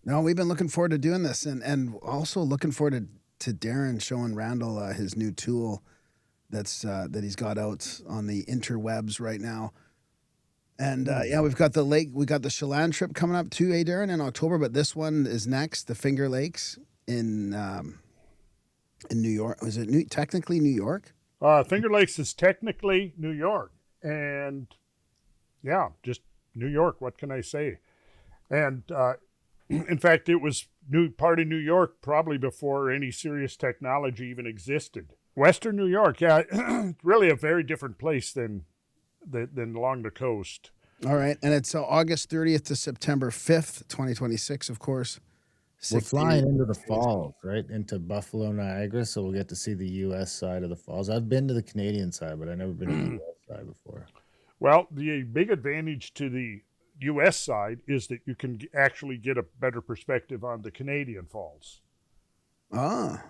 No, we've been looking forward to doing this, and also looking forward to Darren showing Randall his new tool that he's got out on the interwebs right now. And yeah, we've got the lake, we got the Chelan trip coming up too, Darren, in October. But this one is next, the Finger Lakes in New York. Was it technically New York? Finger Lakes is technically New York, and yeah, just New York. What can I say? And in fact, it was part of New York probably before any serious technology even existed. Western New York, yeah, really a very different place than along the coast. All right, and it's August 30th to September 5th, 2026, of course. We're flying into the falls, right? Into Buffalo, Niagara, so we'll get to see the U.S. side of the falls. I've been to the Canadian side, but I've never been to the U.S. side before. Well, the big advantage to the U.S. side is that you can actually get a better perspective on the Canadian falls. Ah.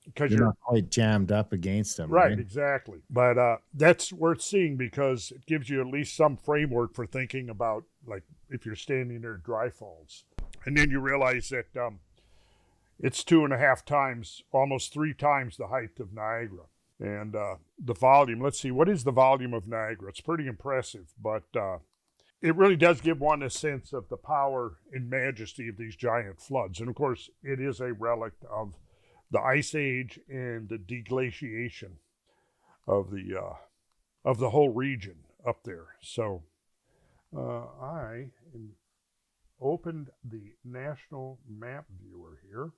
Because you're not quite jammed up against them. Right, exactly. But that's worth seeing because it gives you at least some framework for thinking about, like, if you're standing near dry falls. And then you realize that it's 2.5 times, almost 3 times the height of Niagara. And the volume, let's see, what is the volume of Niagara? It's pretty impressive, but it really does give one a sense of the power and majesty of these giant floods. And of course, it is a relic of the Ice Age and the deglaciation of the whole region up there. So I opened the national map viewer here,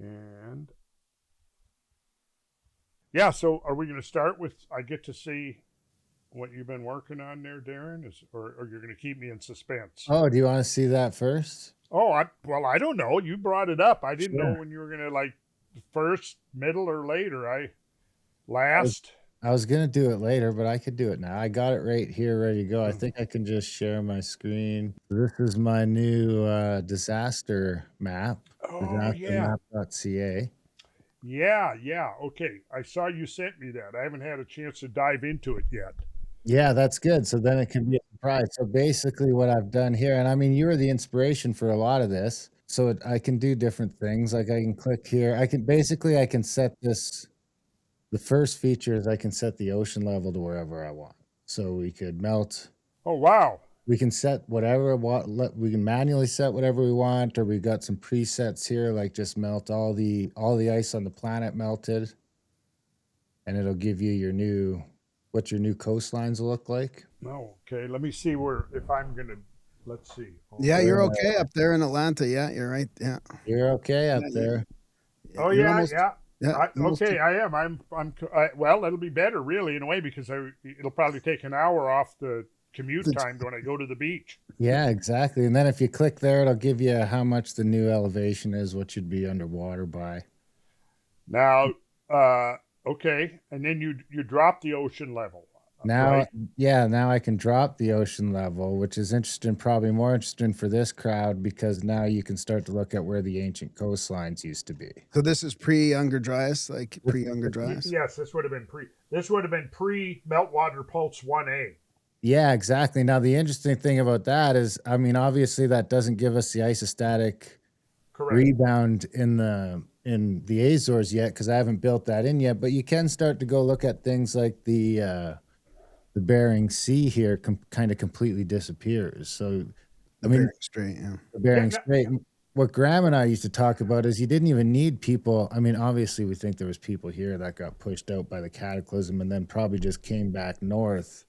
and yeah. So are we going to start with? I get to see what you've been working on there, Darren, or you're going to keep me in suspense? Oh, do you want to see that first? Oh, I don't know. You brought it up. I didn't know when you were going to, like, first, middle, or later. Last. I was going to do it later, but I could do it now. I got it right here, ready to go. I think I can just share my screen. This is my new disaster map. Oh, disastermap.ca. Yeah. Okay. I saw you sent me that. I haven't had a chance to dive into it yet. Yeah, that's good. So then it can be a surprise. So basically what I've done here, and I mean, you were the inspiration for a lot of this. So I can do different things. Like I can click here. I can set this. The first feature is I can set the ocean level to wherever I want. So we could melt. Oh, wow. We can set whatever, we can manually set whatever we want, or we got some presets here, like just melt all the ice on the planet melted. And it'll give you what your new coastlines will look like. Oh, okay. Let me see if I'm going to, let's see. Yeah, you're okay up there in Atlanta. Yeah, you're right. Yeah. You're okay up there. Oh, yeah. Okay, I am. Well, it'll be better, really, in a way, because it'll probably take an hour off the commute time when I go to the beach. Yeah, exactly. And then if you click there, it'll give you how much the new elevation is, what you'd be underwater by. Now, okay, and then you drop the ocean level. Now, right? now I can drop the ocean level, which is interesting, probably more interesting for this crowd, because now you can start to look at where the ancient coastlines used to be. So this is pre-Younger Dryas, like pre-Younger Dryas? Yes, this would have been pre-Meltwater Pulse 1A. Yeah, exactly. Now, the interesting thing about that is, I mean, obviously that doesn't give us the isostatic rebound in the Azores yet, because I haven't built that in yet, but you can start to go look at things like the Bering Sea here kind of completely disappears. So, I mean, Bering Strait, yeah. The Bering Strait. What Graham and I used to talk about is you didn't even need people. I mean, obviously we think there was people here that got pushed out by the cataclysm and then probably just came back north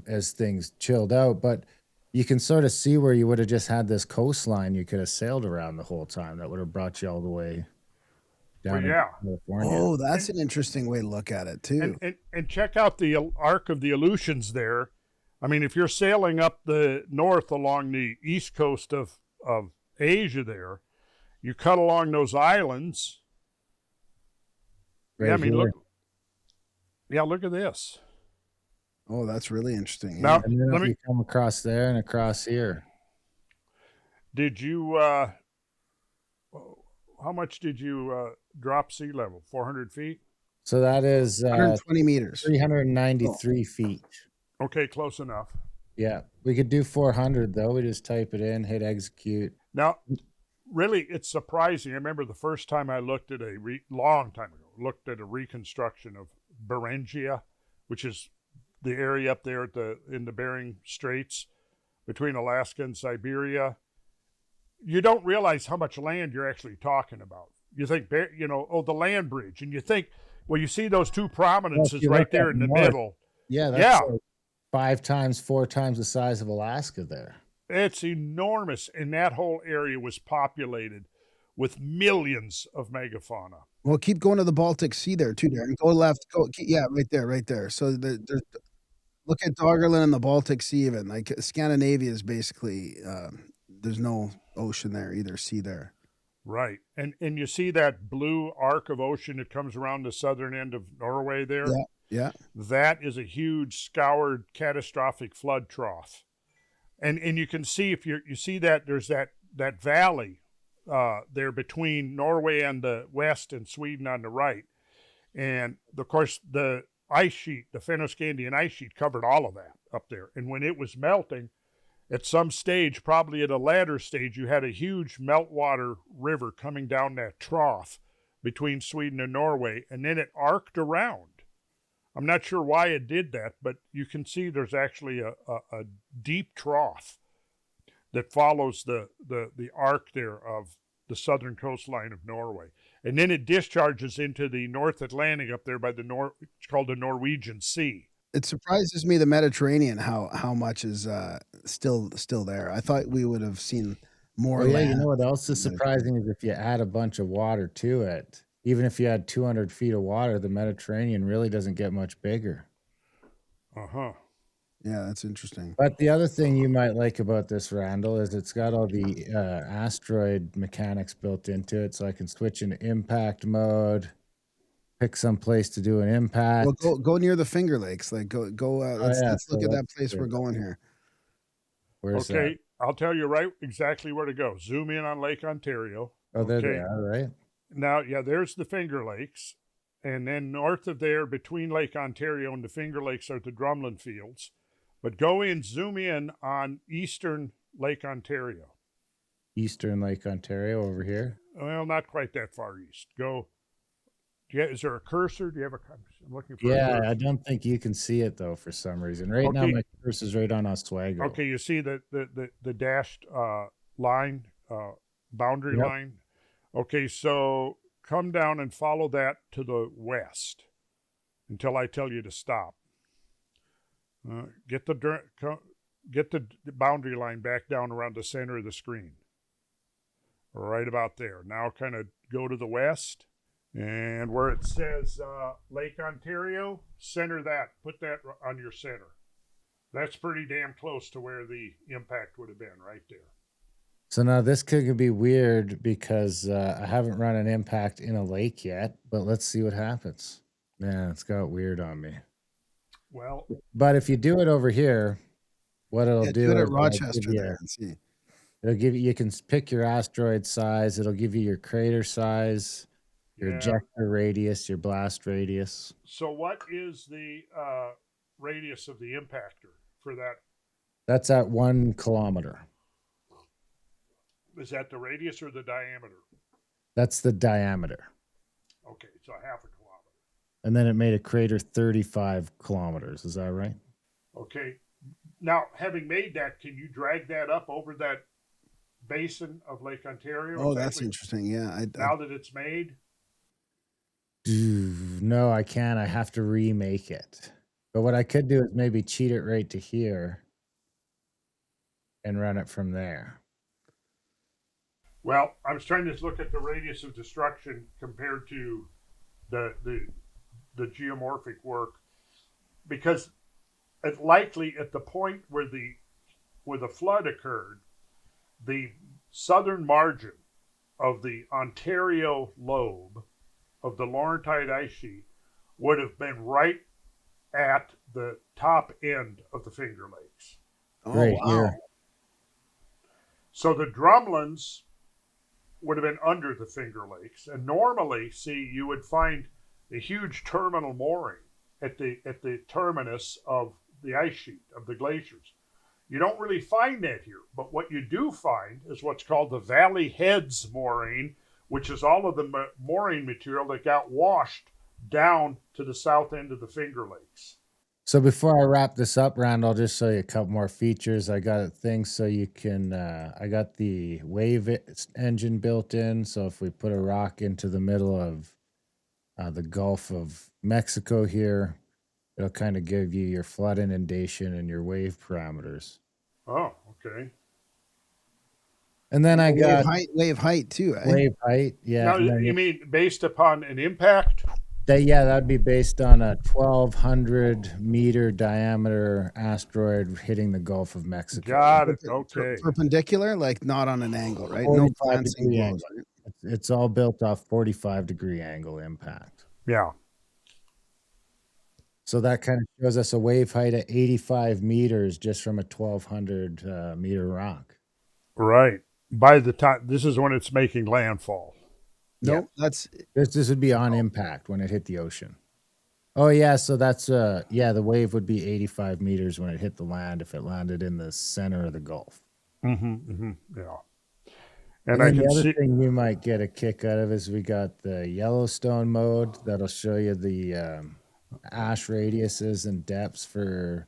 as things chilled out. But you can sort of see where you would have just had this coastline you could have sailed around the whole time that would have brought you all the way down to California. Oh, that's an interesting way to look at it too. And check out the arc of the Aleutians there. I mean, if you're sailing up the north along the east coast of Asia there, you cut along those islands. Right, yeah, I mean, look at this. Oh, that's really interesting. Now, let me come across there and across here. Did you, how much did you drop sea level? 400 feet? So that is 120 meters. 393 feet. Okay, close enough. Yeah, we could do 400 though. We just type it in, hit execute. Now, really, it's surprising. I remember the first time I looked at long time ago, looked at a reconstruction of Beringia, which is the area up there in the Bering Straits between Alaska and Siberia. You don't realize how much land you're actually talking about. You think, the land bridge, and you think, well, you see those two prominences right there in the middle. Yeah, that's like 4 times the size of Alaska there. It's enormous, and that whole area was populated with millions of megafauna. Well, keep going to the Baltic Sea there too, Darren. Go left. Right there. So there's look at Doggerland and the Baltic Sea even. Like Scandinavia is basically there's no ocean there, either sea there. Right. And you see that blue arc of ocean that comes around the southern end of Norway there? Yeah. That is a huge scoured catastrophic flood trough. And you can see, if you see that there's that valley there between Norway on the west and Sweden on the right. And of course the ice sheet, the Fennoscandian ice sheet, covered all of that up there. And when it was melting, at some stage, probably at a latter stage, you had a huge meltwater river coming down that trough between Sweden and Norway, and then it arced around. I'm not sure why it did that, but you can see there's actually a deep trough that follows the arc there of the southern coastline of Norway. And then it discharges into the North Atlantic up there by it's called the Norwegian Sea. It surprises me, the Mediterranean, how much is still there. I thought we would have seen more land. You know what else is surprising is if you add a bunch of water to it. Even if you had 200 feet of water, the Mediterranean really doesn't get much bigger. Uh-huh. Yeah, that's interesting. But the other thing you might like about this, Randall, is it's got all the asteroid mechanics built into it, so I can switch into impact mode, pick some place to do an impact. Well, go near the Finger Lakes. Like let's look at that place we're going here. Where's that? I'll tell you exactly where to go. Zoom in on Lake Ontario. Oh, there they are, right? Now, there's the Finger Lakes. And then north of there, between Lake Ontario and the Finger Lakes, are the drumlin fields. But zoom in on eastern Lake Ontario. Eastern Lake Ontario over here? Well, not quite that far east. Is there a cursor? Do you have I'm looking for a cursor. I don't think you can see it, though, for some reason. Right now, my cursor's right on Oswego. Okay, you see the dashed line, boundary line? Okay, so come down and follow that to the west until I tell you to stop. Get the boundary line back down around the center of the screen. Right about there. Now kind of go to the west, and where it says Lake Ontario, center that. Put that on your center. That's pretty damn close to where the impact would have been, right there. So now this could be weird because I haven't run an impact in a lake yet, but let's see what happens. Man, it's got weird on me. Well, but if you do it over here, what it'll do it at Rochester there and see. It'll give you can pick your asteroid size. It'll give you your crater size, your ejector radius, your blast radius. So what is the radius of the impactor for that? That's at 1 kilometer. Is that the radius or the diameter? That's the diameter. Okay, so half a kilometer. And then it made a crater 35 kilometers. Is that right? Okay. Now, having made that, can you drag that up over that basin of Lake Ontario? Oh, that's interesting. Yeah. Now that it's made? No, I can't. I have to remake it. But what I could do is maybe cheat it right to here and run it from there. Well, I was trying to look at the radius of destruction compared to the geomorphic work, because it likely at the point where the flood occurred, the southern margin of the Ontario lobe of the Laurentide Ice Sheet would have been right at the top end of the Finger Lakes. Oh, right, wow. Here. So the drumlins would have been under the Finger Lakes, and normally, you would find a huge terminal mooring at the terminus of the ice sheet of the glaciers. You don't really find that here. But what you do find is what's called the Valley Heads moraine, which is all of the moraine material that got washed down to the south end of the Finger Lakes. So before I wrap this up, Randall, I'll just show you a couple more features. I got things so you can, I got the wave engine built in. So if we put a rock into the middle of the Gulf of Mexico here, it'll kind of give you your flood inundation and your wave parameters. Oh, okay. And then I got wave height too, eh? wave height. Yeah. Now, you mean based upon an impact? That'd be based on a 1,200 meter diameter asteroid hitting the Gulf of Mexico. Got it. Okay. Perpendicular, like not on an angle, right? No 45 glancing degree blows, angle. right? It's all built off 45-degree angle impact. Yeah. So that kind of shows us a wave height of 85 meters just from a 1,200 meter rock. Right. By the time, this is when it's making landfall. No, Yeah. This would be on impact when it hit the ocean. Oh yeah, so that's the wave would be 85 meters when it hit the land if it landed in the center of the Gulf. Yeah. And I I the can other see. thing you might get a kick out of is we got the Yellowstone mode that'll show you the ash radiuses and depths for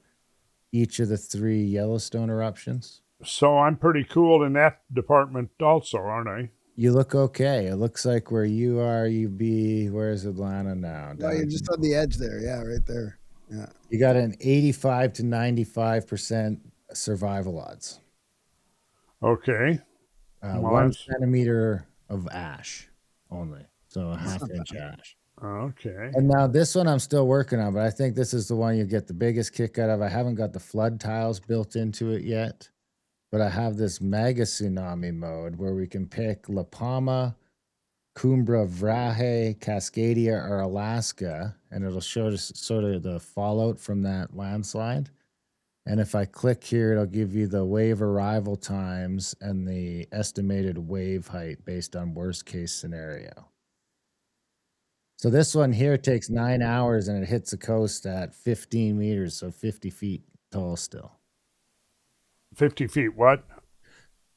each of the 3 Yellowstone eruptions. So I'm pretty cool in that department also, aren't I? You look okay. It looks like where you are, where's Atlanta now? No, you're just on the edge there. Yeah, right there. Yeah. You got an 85 to 95% survival odds. Okay. 1 centimeter of ash only. So a half-inch ash. Okay. And now this one I'm still working on, but I think this is the one you get the biggest kick out of. I haven't got the flood tiles built into it yet, but I have this mega tsunami mode where we can pick La Palma, Cumbre Vieja, Cascadia, or Alaska, and it'll show us sort of the fallout from that landslide. And if I click here, it'll give you the wave arrival times and the estimated wave height based on worst case scenario. So this one here takes 9 hours and it hits the coast at 15 meters, so 50 feet tall still. 50 feet, what?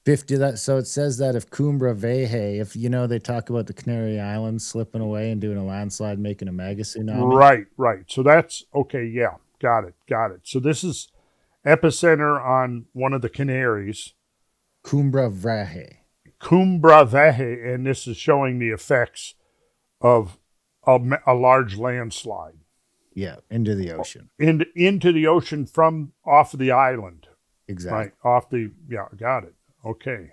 50, so it says that if Cumbre Vieja, if they talk about the Canary Islands slipping away and doing a landslide, making a mega tsunami. Right. So that's, okay, yeah, got it. So this is epicenter on one of the Canaries. Cumbre Vieja, and this is showing the effects of a large landslide. Yeah, into the ocean. Into the ocean from off of the island. Exactly. Right, got it. Okay.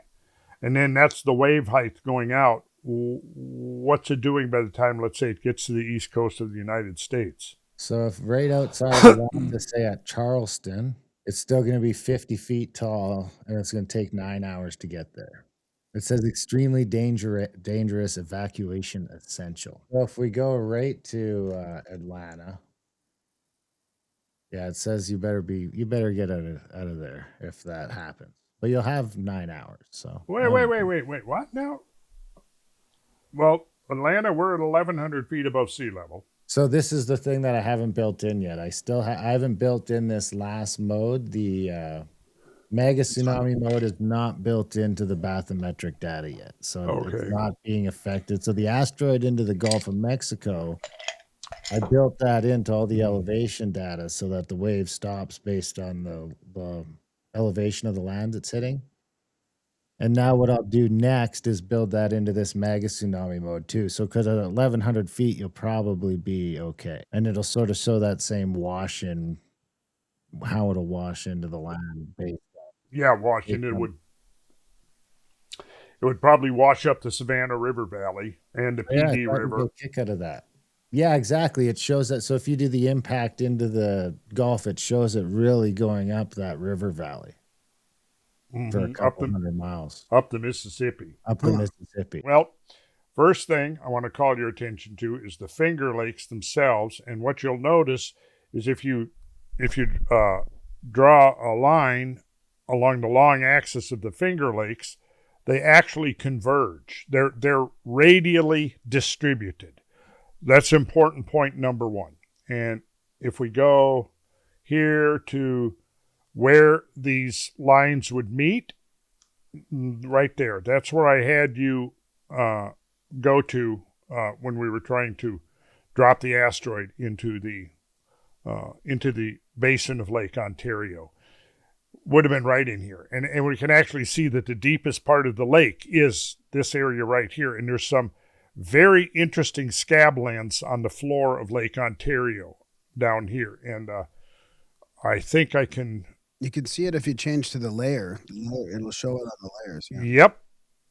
And then that's the wave height going out. What's it doing by the time, let's say, it gets to the east coast of the United States? So if right outside of the say at Charleston, it's still going to be 50 feet tall, and it's going to take 9 hours to get there. It says extremely dangerous evacuation essential. So if we go right to Atlanta, yeah, it says you better get out of there if that happens. But you'll have 9 hours. So wait. What now? Well, Atlanta, we're at 1,100 feet above sea level. So this is the thing that I haven't built in yet. I haven't built in this last mode. The mega tsunami mode is not built into the bathymetric data yet, so it's not being affected. So the asteroid into the Gulf of Mexico, I built that into all the elevation data so that the wave stops based on the elevation of the land it's hitting. And now what I'll do next is build that into this mega tsunami mode too. So because at 1,100 feet, you'll probably be okay. And it'll sort of show that same wash in, how it'll wash into the land. It would probably wash up the Savannah River Valley and the PD River. Kick out of that. Yeah, exactly. It shows that. So if you do the impact into the Gulf, it shows it really going up that river valley. For a couple hundred miles. Up the Mississippi. Well, first thing I want to call your attention to is the Finger Lakes themselves. And what you'll notice is if you draw a line along the long axis of the Finger Lakes, they actually converge. They're radially distributed. That's important point number one. And if we go here to where these lines would meet, right there. That's where I had you go to when we were trying to drop the asteroid into the basin of Lake Ontario. Would have been right in here. And we can actually see that the deepest part of the lake is this area right here. And there's some very interesting scablands on the floor of Lake Ontario down here. And I think I can... You can see it if you change to the layer. It'll show it on the layers. Yeah. Yep.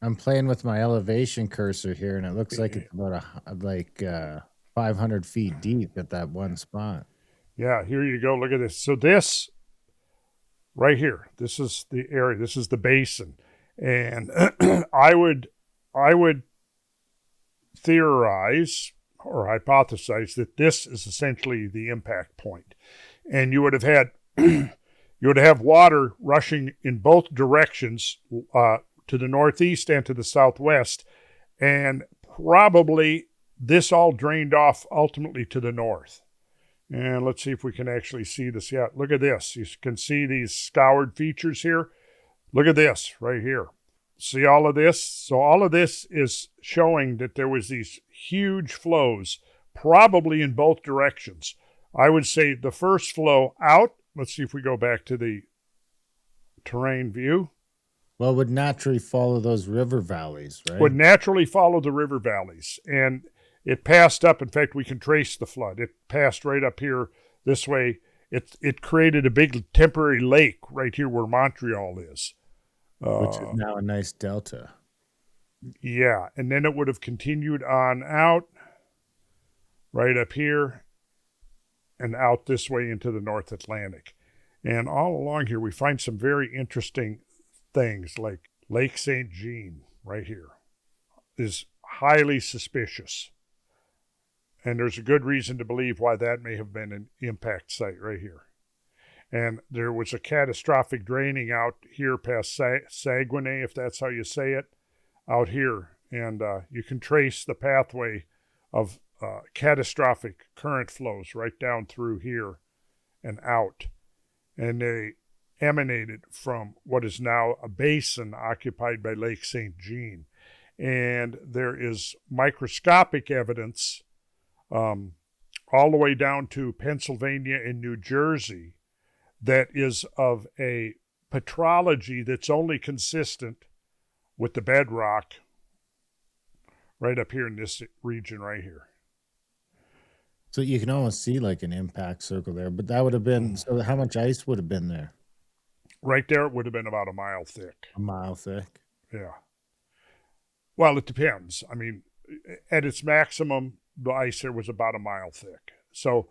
I'm playing with my elevation cursor here, and it looks like it's about 500 feet deep at that one spot. Yeah, here you go. Look at this. So this right here, this is the area. This is the basin. And I would theorize or hypothesize that this is essentially the impact point. And you would have had you would have water rushing in both directions, to the northeast and to the southwest, and probably this all drained off ultimately to the north. And let's see if we can actually see this. Yeah, look at this. You can see these scoured features here. Look at this right here. See all of this? So all of this is showing that there was these huge flows, probably in both directions. I would say the first flow out, let's see if we go back to the terrain view. Well, it would naturally follow those river valleys, right? Would naturally follow the river valleys. And it passed up. In fact, we can trace the flood. It passed right up here this way. It created a big temporary lake right here where Montreal is. Which is now a nice delta. Yeah. And then it would have continued on out right up here and out this way into the North Atlantic. And all along here, we find some very interesting things, like Lake St. Jean right here is highly suspicious. And there's a good reason to believe why that may have been an impact site right here. And there was a catastrophic draining out here past Saguenay, if that's how you say it, out here. And you can trace the pathway of catastrophic current flows right down through here and out. And they emanated from what is now a basin occupied by Lake St. Jean. And there is microscopic evidence all the way down to Pennsylvania and New Jersey that is of a petrology that's only consistent with the bedrock right up here in this region right here. So you can almost see like an impact circle there, but that would have been, so how much ice would have been there? Right there, it would have been about a mile thick. A mile thick? Yeah. Well, it depends. I mean, at its maximum, the ice there was about a mile thick. So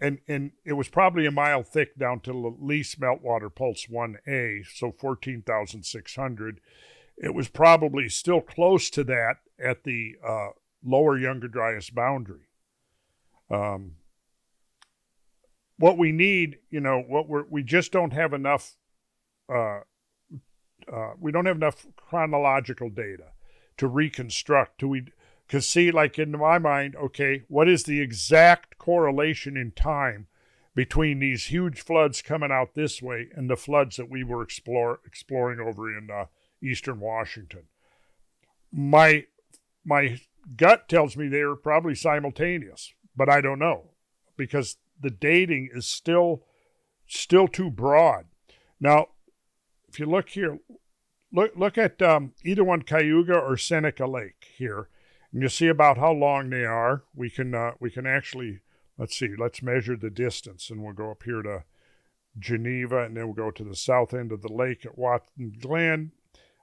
and it was probably a mile thick down to the least meltwater pulse 1A, so 14,600. It was probably still close to that at the lower Younger Dryas boundary. What we need, we just don't have enough. We don't have enough chronological data to reconstruct. Because see, like in my mind, okay, what is the exact correlation in time between these huge floods coming out this way and the floods that we were exploring over in eastern Washington? My gut tells me they were probably simultaneous, but I don't know because the dating is still too broad. Now, if you look here, look at either one, Cayuga or Seneca Lake here. And you see about how long they are. We can actually, let's measure the distance, and we'll go up here to Geneva, and then we'll go to the south end of the lake at Watson Glen,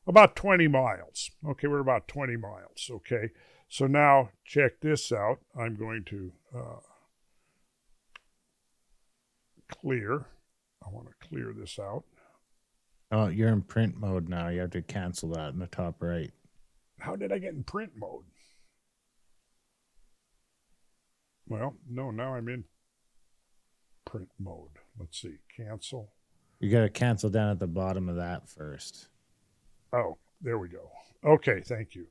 about 20 miles. Okay, we're about 20 miles, okay? So now check this out. I'm going to clear. I want to clear this out. Oh, you're in print mode now. You have to cancel that in the top right. How did I get in print mode? Well, no, now I'm in print mode. Let's see, cancel. You got to cancel down at the bottom of that first. Oh, there we go. Okay, thank you.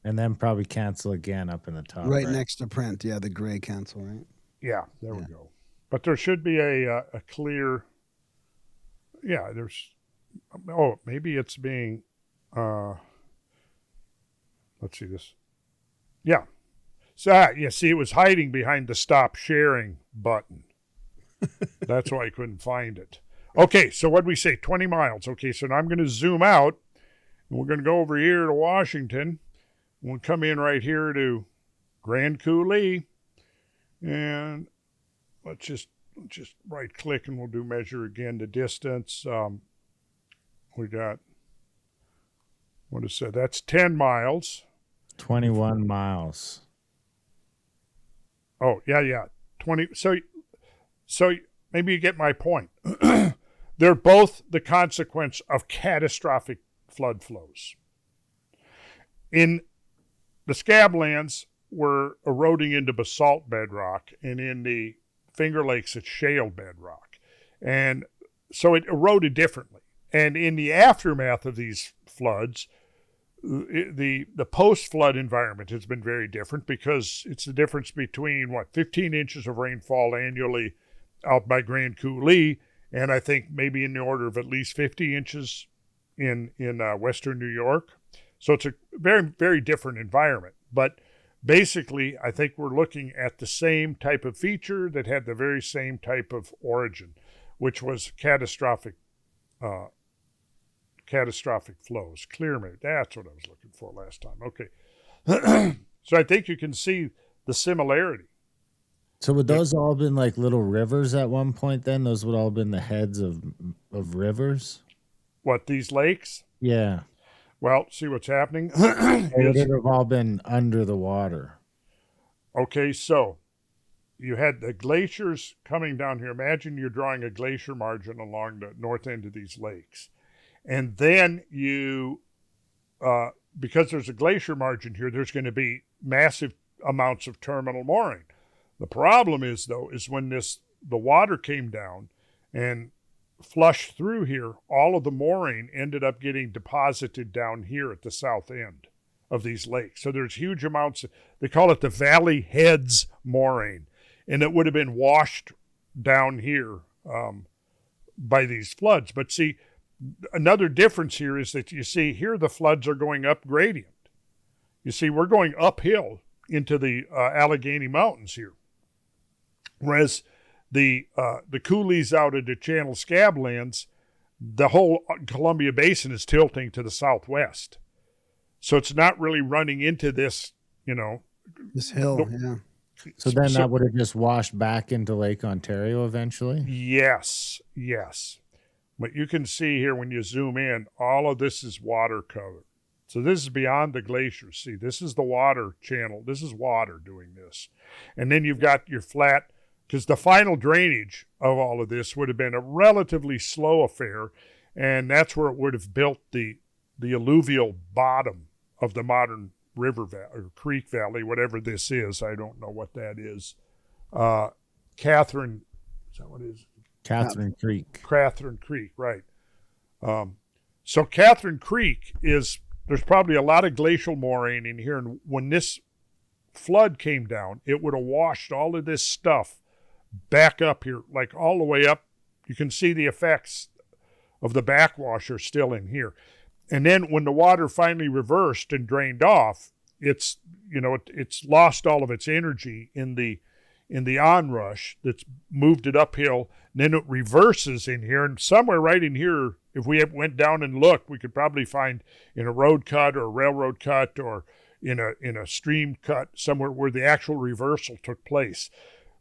And then probably cancel again up in the top. Right next to print. Yeah, the gray cancel, right? Yeah, there we go. But there should be a clear yeah, there's, oh, maybe it's being, let's see this. Yeah. So, you see, it was hiding behind the stop sharing button. That's why I couldn't find it. Okay, so what did we say? 20 miles. Okay, so now I'm going to zoom out, and we're going to go over here to Washington. We'll come in right here to Grand Coulee, and let's just right-click, and we'll do measure again the distance. We got, what is that? That's 10 miles. 21 miles. Oh, yeah. 20. So maybe you get my point. They're both the consequence of catastrophic flood flows. In the Scablands, we're eroding into basalt bedrock, and in the Finger Lakes, it's shale bedrock. And so it eroded differently. And in the aftermath of these floods, the post-flood environment has been very different, because it's the difference between, 15 inches of rainfall annually out by Grand Coulee, and I think maybe in the order of at least 50 inches in western New York. So it's a very, very different environment. But basically, I think we're looking at the same type of feature that had the very same type of origin, which was catastrophic flows. Clear, that's what I was looking for last time. Okay. So I think you can see the similarity. So would those all been like little rivers at one point then? Those would all been the heads of rivers? What, these lakes? Yeah. Well, see what's happening? They would have all been under the water. Okay, so you had the glaciers coming down here. Imagine you're drawing a glacier margin along the north end of these lakes. And then you, because there's a glacier margin here, there's going to be massive amounts of terminal mooring. The problem is, though, is when the water came down and flushed through here, all of the mooring ended up getting deposited down here at the south end of these lakes. So there's huge amounts, they call it the valley heads mooring, and it would have been washed down here by these floods. But see, another difference here is that you see here the floods are going up gradient. You see, we're going uphill into the Allegheny Mountains here. Whereas the coulees out at the Channeled Scablands, the whole Columbia Basin is tilting to the southwest. So it's not really running into this, this hill, yeah. So then that would have just washed back into Lake Ontario eventually? Yes. But you can see here when you zoom in, all of this is water cover. So this is beyond the glaciers. See, this is the water channel. This is water doing this. And then you've got your flat, because the final drainage of all of this would have been a relatively slow affair, and that's where it would have built the alluvial bottom of the modern river valley, or creek valley, whatever this is. I don't know what that is. Catherine, is that what it is? Catherine Creek. Catherine Creek, right. So Catherine Creek there's probably a lot of glacial moraine in here, and when this flood came down, it would have washed all of this stuff back up here, like all the way up. You can see the effects of the backwash are still in here. And then when the water finally reversed and drained off, it's lost all of its energy in the onrush that's moved it uphill. And then it reverses in here, and somewhere right in here, if we went down and looked, we could probably find in a road cut or a railroad cut or in a stream cut somewhere where the actual reversal took place.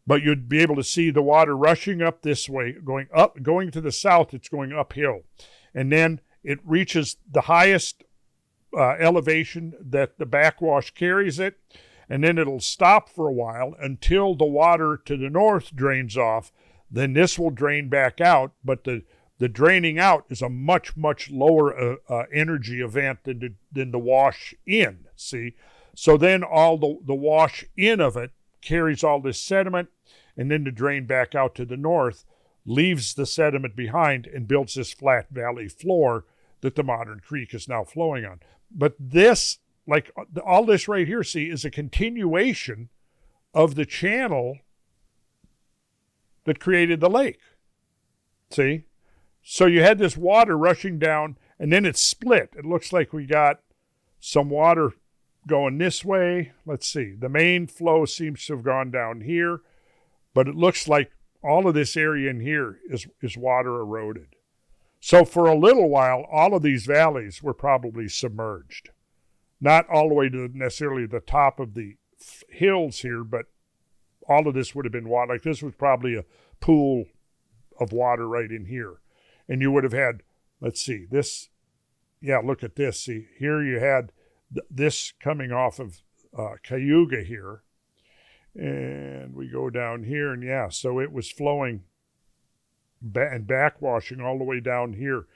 But you'd be able to see the water rushing up this way, going to the south, it's going uphill. And then it reaches the highest elevation that the backwash carries it, and then it'll stop for a while until the water to the north drains off. Then this will drain back out, but the draining out is a much, much lower energy event than the wash in, see? So then all the wash in of it carries all this sediment, and then to drain back out to the north, leaves the sediment behind and builds this flat valley floor that the modern creek is now flowing on. But this, like all this right here, see, is a continuation of the channel that created the lake. See? So you had this water rushing down, and then it split. It looks like we got some water going this way. Let's see. The main flow seems to have gone down here, but it looks like all of this area in here is water eroded. So for a little while, all of these valleys were probably submerged. Not all the way to necessarily the top of the hills here, but all of this would have been water. Like this was probably a pool of water right in here. And you would have had, let's see, this, yeah, look at this. See, here you had this coming off of Cayuga here. And we go down here, and yeah, so it was flowing and backwashing all the way down here.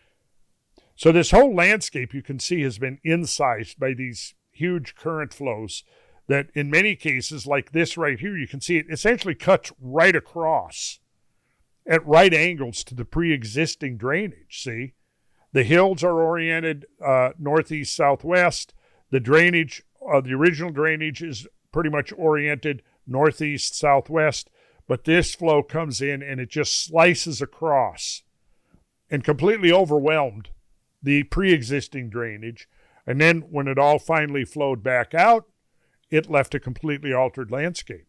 So this whole landscape, you can see, has been incised by these huge current flows that in many cases, like this right here, you can see it essentially cuts right across at right angles to the pre-existing drainage, see? The hills are oriented northeast, southwest. The drainage, the original drainage is pretty much oriented northeast, southwest, but this flow comes in and it just slices across and completely overwhelmed the pre-existing drainage. And then when it all finally flowed back out, it left a completely altered landscape.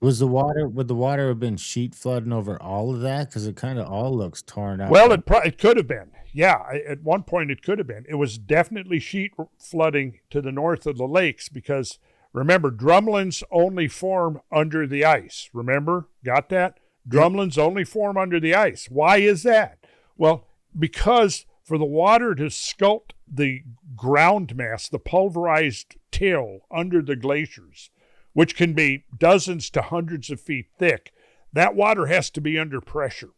Would the water have been sheet flooding over all of that? Because it kind of all looks torn up. Well, it could have been. Yeah, at one point it could have been. It was definitely sheet flooding to the north of the lakes because, remember, drumlins only form under the ice. Remember? Got that? Drumlins only form under the ice. Why is that? Well, because for the water to sculpt the ground mass, the pulverized till under the glaciers, which can be dozens to hundreds of feet thick, that water has to be under pressure.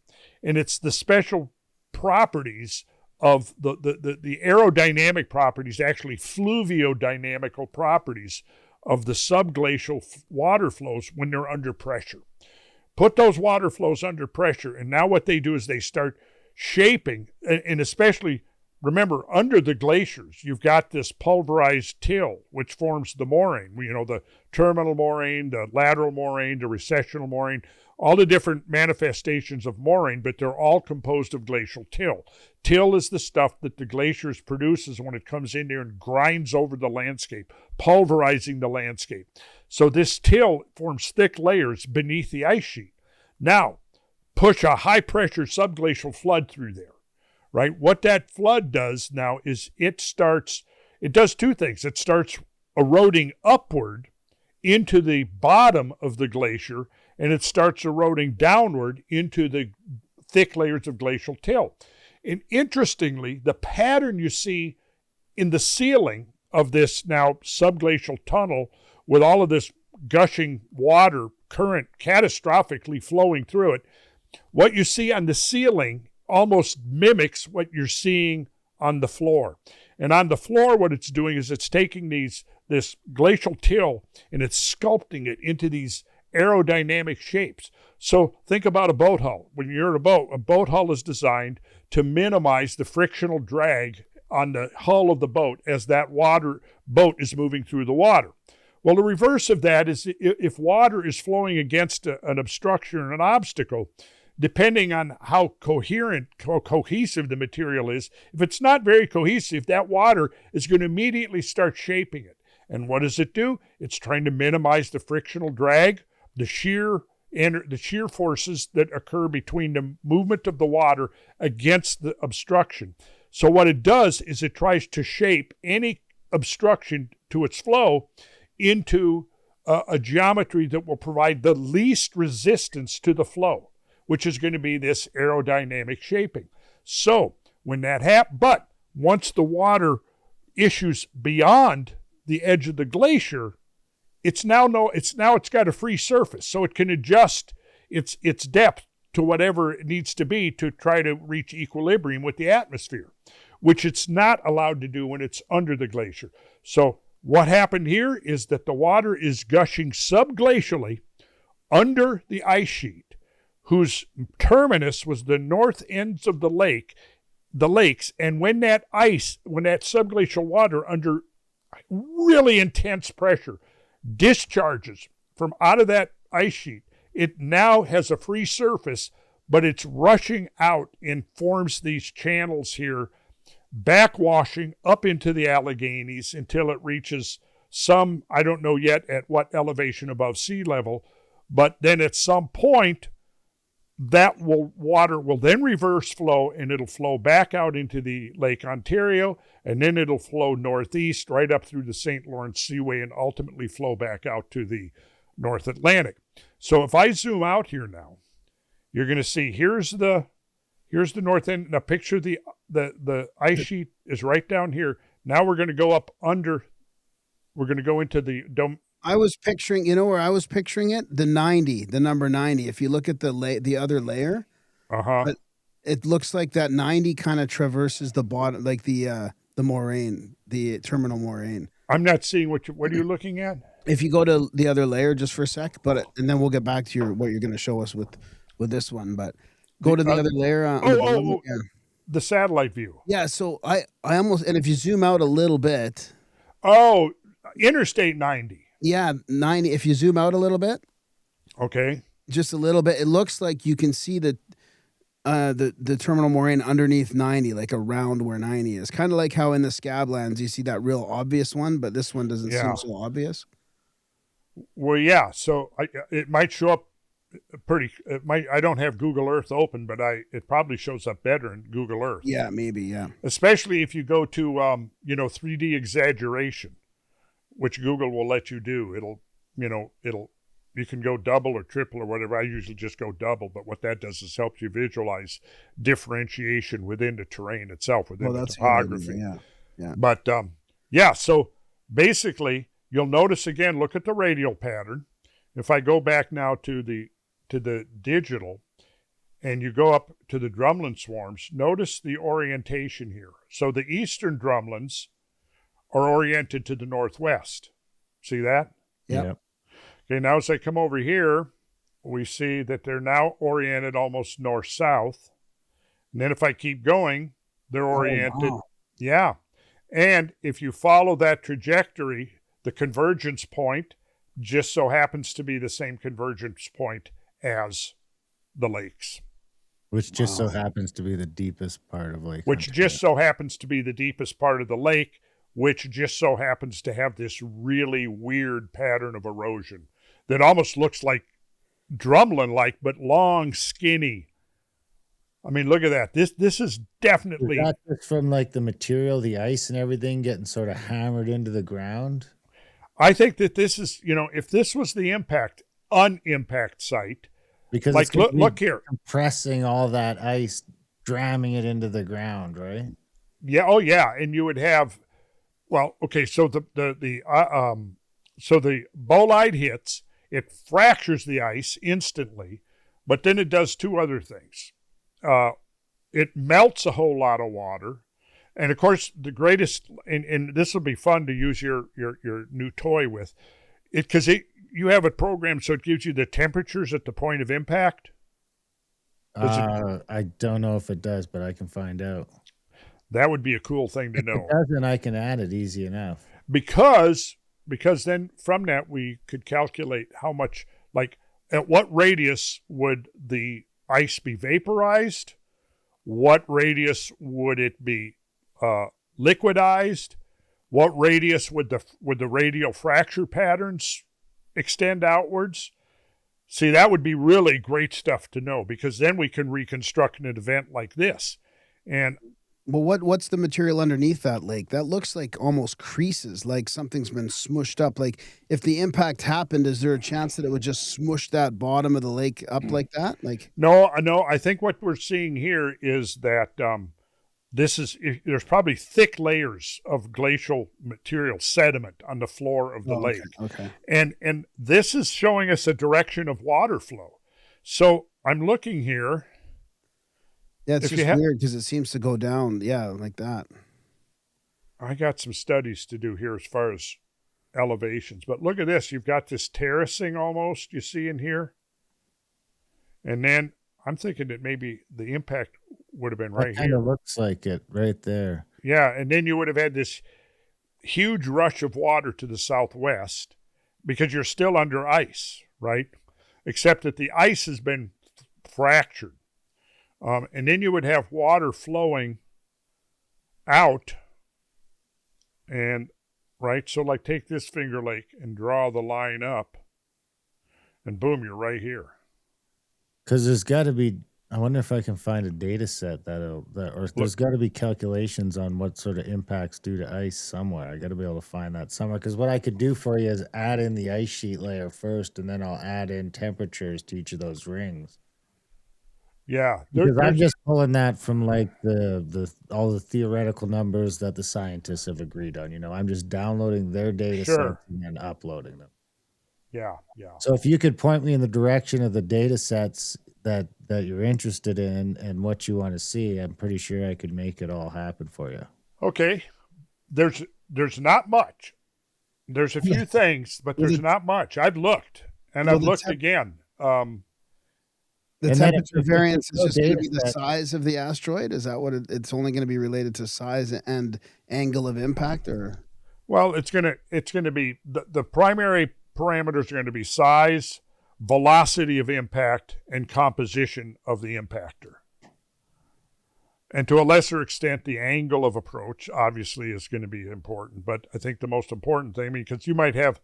And it's the special properties of the aerodynamic properties, actually fluviodynamical properties of the subglacial water flows when they're under pressure. Put those water flows under pressure, and now what they do is they start shaping, and especially, remember, under the glaciers, you've got this pulverized till, which forms the moraine. You know, the terminal moraine, the lateral moraine, the recessional moraine, all the different manifestations of moraine, but they're all composed of glacial till. Till is the stuff that the glaciers produces when it comes in there and grinds over the landscape, pulverizing the landscape. So this till forms thick layers beneath the ice sheet. Now, push a high-pressure subglacial flood through there. Right? What that flood does now is it does two things. It starts eroding upward into the bottom of the glacier, and it starts eroding downward into the thick layers of glacial till. And interestingly, the pattern you see in the ceiling of this now subglacial tunnel with all of this gushing water current catastrophically flowing through it, what you see on the ceiling almost mimics what you're seeing on the floor. And on the floor, what it's doing is it's taking this glacial till and it's sculpting it into these aerodynamic shapes. So think about a boat hull. When you're in a boat hull is designed to minimize the frictional drag on the hull of the boat as that boat is moving through the water. Well, the reverse of that is if water is flowing against an obstruction or an obstacle, depending on how cohesive the material is, if it's not very cohesive, that water is going to immediately start shaping it. And what does it do? It's trying to minimize the frictional drag, the shear forces that occur between the movement of the water against the obstruction. So what it does is it tries to shape any obstruction to its flow into a geometry that will provide the least resistance to the flow, which is going to be this aerodynamic shaping. So when that happens, but once the water issues beyond the edge of the glacier, it's got a free surface, so it can adjust its depth to whatever it needs to be to try to reach equilibrium with the atmosphere, which it's not allowed to do when it's under the glacier. So what happened here is that the water is gushing subglacially under the ice sheet, whose terminus was the north ends of the lakes, and when that subglacial water under really intense pressure discharges from out of that ice sheet, it now has a free surface but it's rushing out and forms these channels here, backwashing up into the Alleghenies until it reaches some, I don't know yet at what elevation above sea level, but then at some point, water will then reverse flow, and it'll flow back out into the Lake Ontario, and then it'll flow northeast right up through the St. Lawrence Seaway and ultimately flow back out to the North Atlantic. So if I zoom out here now, you're going to see here's the north end. Now picture the ice sheet is right down here. Now we're going to go up under. We're going to go into the dome. I was picturing, you know where I was picturing it? The number 90. If you look at the other layer, but it looks like that 90 kind of traverses the bottom, like the moraine, the terminal moraine. I'm not seeing what are you looking at? If you go to the other layer just for a sec, and then we'll get back to what you're going to show us with this one. But go to the other layer. The satellite view. Yeah. So I almost, and if you zoom out a little bit. Oh, Interstate 90. Yeah, 90. If you zoom out a little bit, okay, just a little bit, it looks like you can see the terminal moraine underneath 90, like around where 90 is. Kind of like how in the Scablands you see that real obvious one, but this one doesn't seem so obvious. Well, yeah. So it might show up pretty. I don't have Google Earth open, but it probably shows up better in Google Earth. Yeah, maybe. Yeah. Especially if you go to 3D exaggeration, which Google will let you do. You can go double or triple or whatever. I usually just go double, but what that does is helps you visualize differentiation within the terrain itself, within the topography. Yeah. But so basically you'll notice again, look at the radial pattern. If I go back now to the digital and you go up to the drumlin swarms, notice the orientation here. So the eastern drumlins are oriented to the northwest. See that? Yep. Okay, now as I come over here, we see that they're now oriented almost north-south. And then if I keep going, they're oriented. Wow. Yeah. And if you follow that trajectory, the convergence point just so happens to be the same convergence point as the lakes. Which just so happens to be the deepest part of Lake Which Ontario. just so happens to be the deepest part of the lake, which just so happens to have this really weird pattern of erosion that almost looks like drumlin-like, but long, skinny. I mean, look at that. This is definitely... Is that just from like the material, the ice and everything getting sort of hammered into the ground? I think that this is, if this was the unimpact site, because like, look here. Compressing all that ice, dramming it into the ground, right? Yeah. Oh, yeah. And you would have... Well, okay, so the bolide hits, it fractures the ice instantly, but then it does two other things. It melts a whole lot of water, and of course the greatest, and this will be fun to use your new toy with, because you have it programmed so it gives you the temperatures at the point of impact. I don't know if it does, but I can find out. That would be a cool thing to know. If it doesn't, I can add it easy enough. Because then from that we could calculate how much, like at what radius would the ice be vaporized? What radius would it be liquidized? What radius would the radial fracture patterns extend outwards? See, that would be really great stuff to know, because then we can reconstruct an event like this. And well, what's the material underneath that lake? That looks like almost creases, like something's been smushed up. Like if the impact happened, is there a chance that it would just smush that bottom of the lake up like that? Like no. I think what we're seeing here is that there's probably thick layers of glacial material sediment on the floor of the lake. Okay. And this is showing us a direction of water flow. So I'm looking here. Yeah, it's just weird because it seems to go down, like that. I got some studies to do here as far as elevations, but look at this. You've got this terracing almost, you see in here. And then I'm thinking that maybe the impact would have been right here. It kind of looks like it right there. Yeah, and then you would have had this huge rush of water to the southwest because you're still under ice, right? Except that the ice has been fractured. And then you would have water flowing out. And, right, so like take this Finger Lake and draw the line up. And boom, you're right here. Because there's got to be, I wonder if I can find a data set there's got to be calculations on what sort of impacts due to ice somewhere. I got to be able to find that somewhere. Because what I could do for you is add in the ice sheet layer first, and then I'll add in temperatures to each of those rings. Yeah. Because I'm just pulling that from like all the theoretical numbers that the scientists have agreed on. You know, I'm just downloading their data sets and then uploading them. Yeah. So if you could point me in the direction of the data sets that you're interested in and what you want to see, I'm pretty sure I could make it all happen for you. Okay. There's not much. There's a few things, but there's not much. I've looked, and I've looked again. The temperature variance is just going to be the size of the asteroid? Is that what it's only going to be related to size and angle of impact, or? Well, it's going to be the primary parameters are going to be size, velocity of impact, and composition of the impactor. And to a lesser extent, the angle of approach obviously is going to be important. But I think the most important thing, because you might have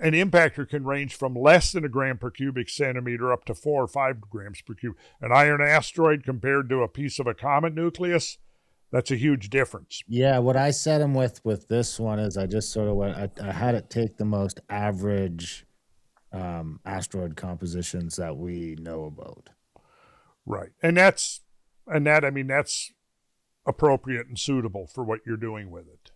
an impactor can range from less than a gram per cubic centimeter up to 4 or 5 grams per cubic. An iron asteroid compared to a piece of a comet nucleus, that's a huge difference. Yeah, what I set them with this one is I just sort of went, I had it take the most average asteroid compositions that we know about. Right. And that's appropriate and suitable for what you're doing with it.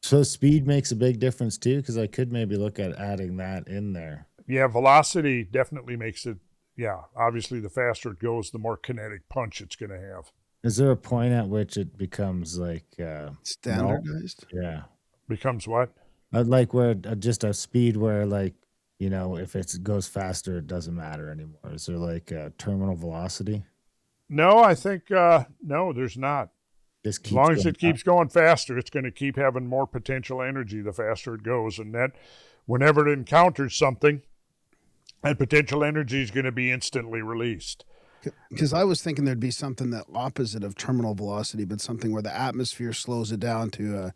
So speed makes a big difference too, because I could maybe look at adding that in there. Yeah, velocity definitely makes it. Yeah, obviously the faster it goes, the more kinetic punch it's going to have. Is there a point at which it becomes like standardized? Yeah. Becomes what? Like where just a speed where, like, you know, if it goes faster, it doesn't matter anymore. Is there like a terminal velocity? No, I think no, there's not. As long as it keeps going faster, it's going to keep having more potential energy the faster it goes. And that whenever it encounters something, that potential energy is going to be instantly released. Because I was thinking there'd be something that opposite of terminal velocity, but something where the atmosphere slows it down to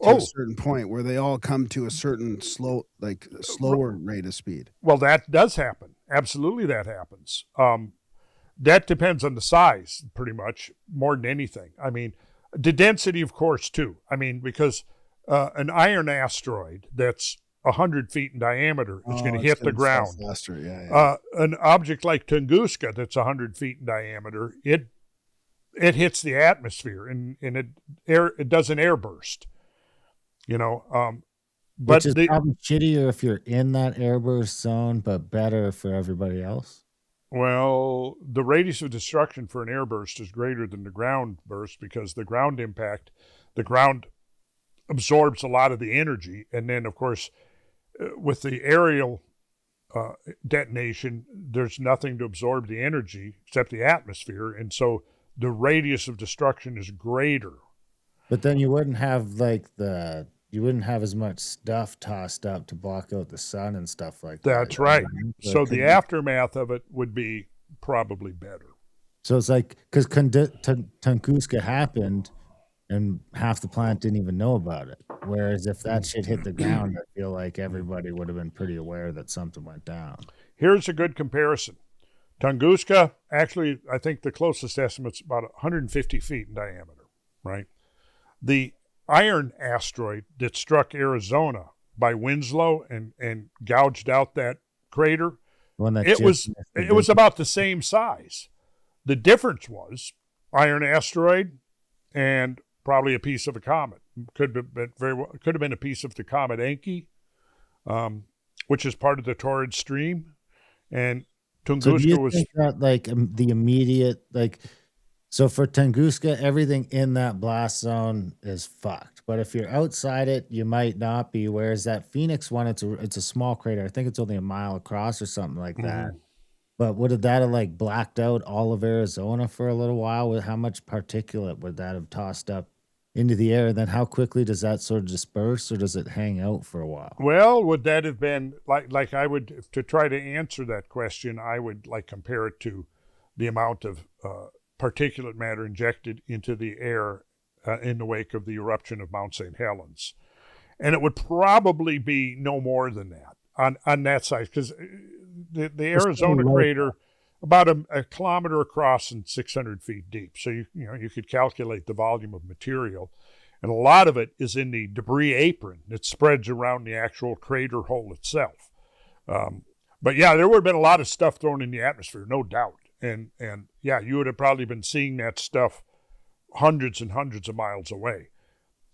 a certain point where they all come to a certain slower rate of speed. Well, that does happen. Absolutely, that happens. That depends on the size, pretty much, more than anything. I mean, the density, of course, too. I mean, because an iron asteroid that's 100 feet in diameter is going to hit the ground. Faster. Yeah. An object like Tunguska that's 100 feet in diameter, it hits the atmosphere and it does an airburst. You know, but which is probably shittier if you're in that airburst zone, but better for everybody else. Well, the radius of destruction for an airburst is greater than the ground burst because the ground impact, the ground absorbs a lot of the energy. And then, of course, with the aerial detonation, there's nothing to absorb the energy except the atmosphere. And so the radius of destruction is greater. But then you wouldn't have you wouldn't have as much stuff tossed up to block out the sun and stuff like that. That's right. So the aftermath of it would be probably better. So it's like, because Tunguska happened and half the planet didn't even know about it. Whereas if that shit hit the ground, I feel like everybody would have been pretty aware that something went down. Here's a good comparison. Tunguska, actually, I think the closest estimate's about 150 feet in diameter, right? The iron asteroid that struck Arizona by Winslow and gouged out that crater, it was about the same size. The difference was iron asteroid and probably a piece of a comet. Could have been a piece of the comet Encke, which is part of the Torrid Stream, and Tunguska was that, like, the immediate, like. So for Tunguska, everything in that blast zone is fucked. But if you're outside it, you might not be. Whereas that Phoenix one, it's a small crater. I think it's only a mile across or something like that. Mm-hmm. But would that have like blacked out all of Arizona for a little while? With how much particulate would that have tossed up into the air? And then how quickly does that sort of disperse, or does it hang out for a while? Well, would that have been like I would, to try to answer that question, I would like compare it to the amount of particulate matter injected into the air in the wake of the eruption of Mount St. Helens. And it would probably be no more than that on that side, because the Arizona crater, about a kilometer across and 600 feet deep. So you could calculate the volume of material. And a lot of it is in the debris apron that spreads around the actual crater hole itself. But yeah, there would have been a lot of stuff thrown in the atmosphere, no doubt. And yeah, you would have probably been seeing that stuff hundreds and hundreds of miles away.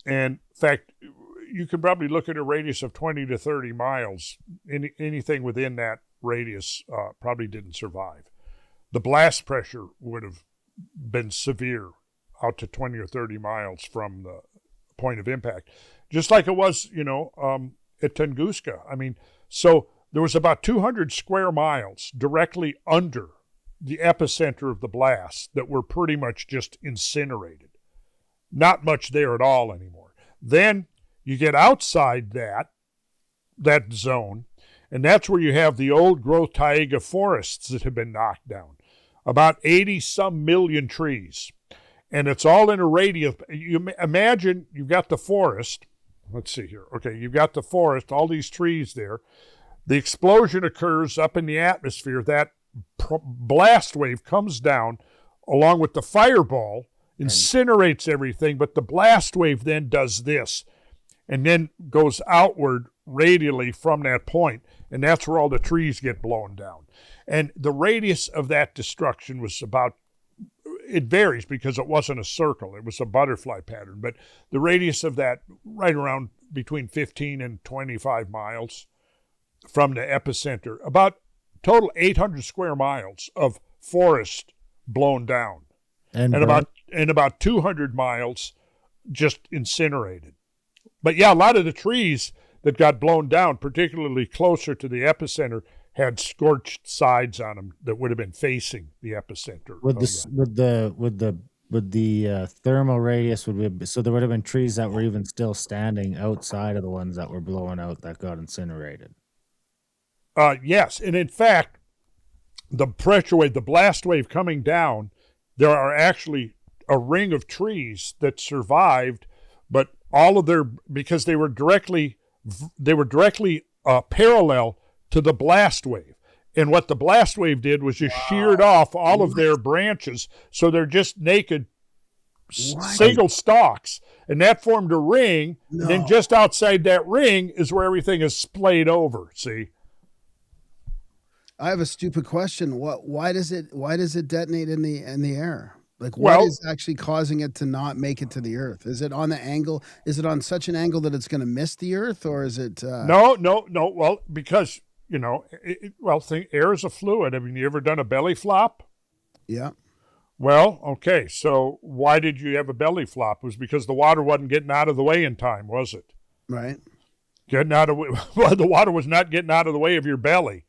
And in fact, you could probably look at a radius of 20 to 30 miles. Anything within that radius probably didn't survive. The blast pressure would have been severe out to 20 or 30 miles from the point of impact, just like it was, at Tunguska. I mean, so there was about 200 square miles directly under the epicenter of the blast that were pretty much just incinerated. Not much there at all anymore. Then you get outside that zone, and that's where you have the old growth taiga forests that have been knocked down. About 80-some million trees. And it's all in a radius. You imagine you've got the forest. Let's see here. Okay, you've got the forest, all these trees there. The explosion occurs up in the atmosphere. That blast wave comes down along with the fireball, incinerates everything, but the blast wave then does this and then goes outward radially from that point, and that's where all the trees get blown down. And the radius of that destruction was about, it varies because it wasn't a circle, it was a butterfly pattern, but the radius of that right around between 15 and 25 miles from the epicenter, about total 800 square miles of forest blown down, and about 200 miles just incinerated. But yeah, a lot of the trees that got blown down, particularly closer to the epicenter, had scorched sides on them that would have been facing the epicenter. Would the thermal radius so there would have been trees that were even still standing outside of the ones that were blowing out that got incinerated? Yes, and in fact, the pressure wave, the blast wave coming down, there are actually a ring of trees that survived, but all of because they were directly parallel to the blast wave. And what the blast wave did was just sheared off all of their branches, so they're just naked single stalks, and that formed a ring. No. And then just outside that ring is where everything is splayed over. See? I have a stupid question. Why does it detonate in the air? Like, what is actually causing it to not make it to the Earth? Is it on the angle? Is it on such an angle that it's going to miss the Earth, or is it? No. Well, because air is a fluid. I mean, you ever done a belly flop? Yeah. Well, okay. So why did you have a belly flop? It was because the water wasn't getting out of the way in time, was it? Right. The water was not getting out of the way of your belly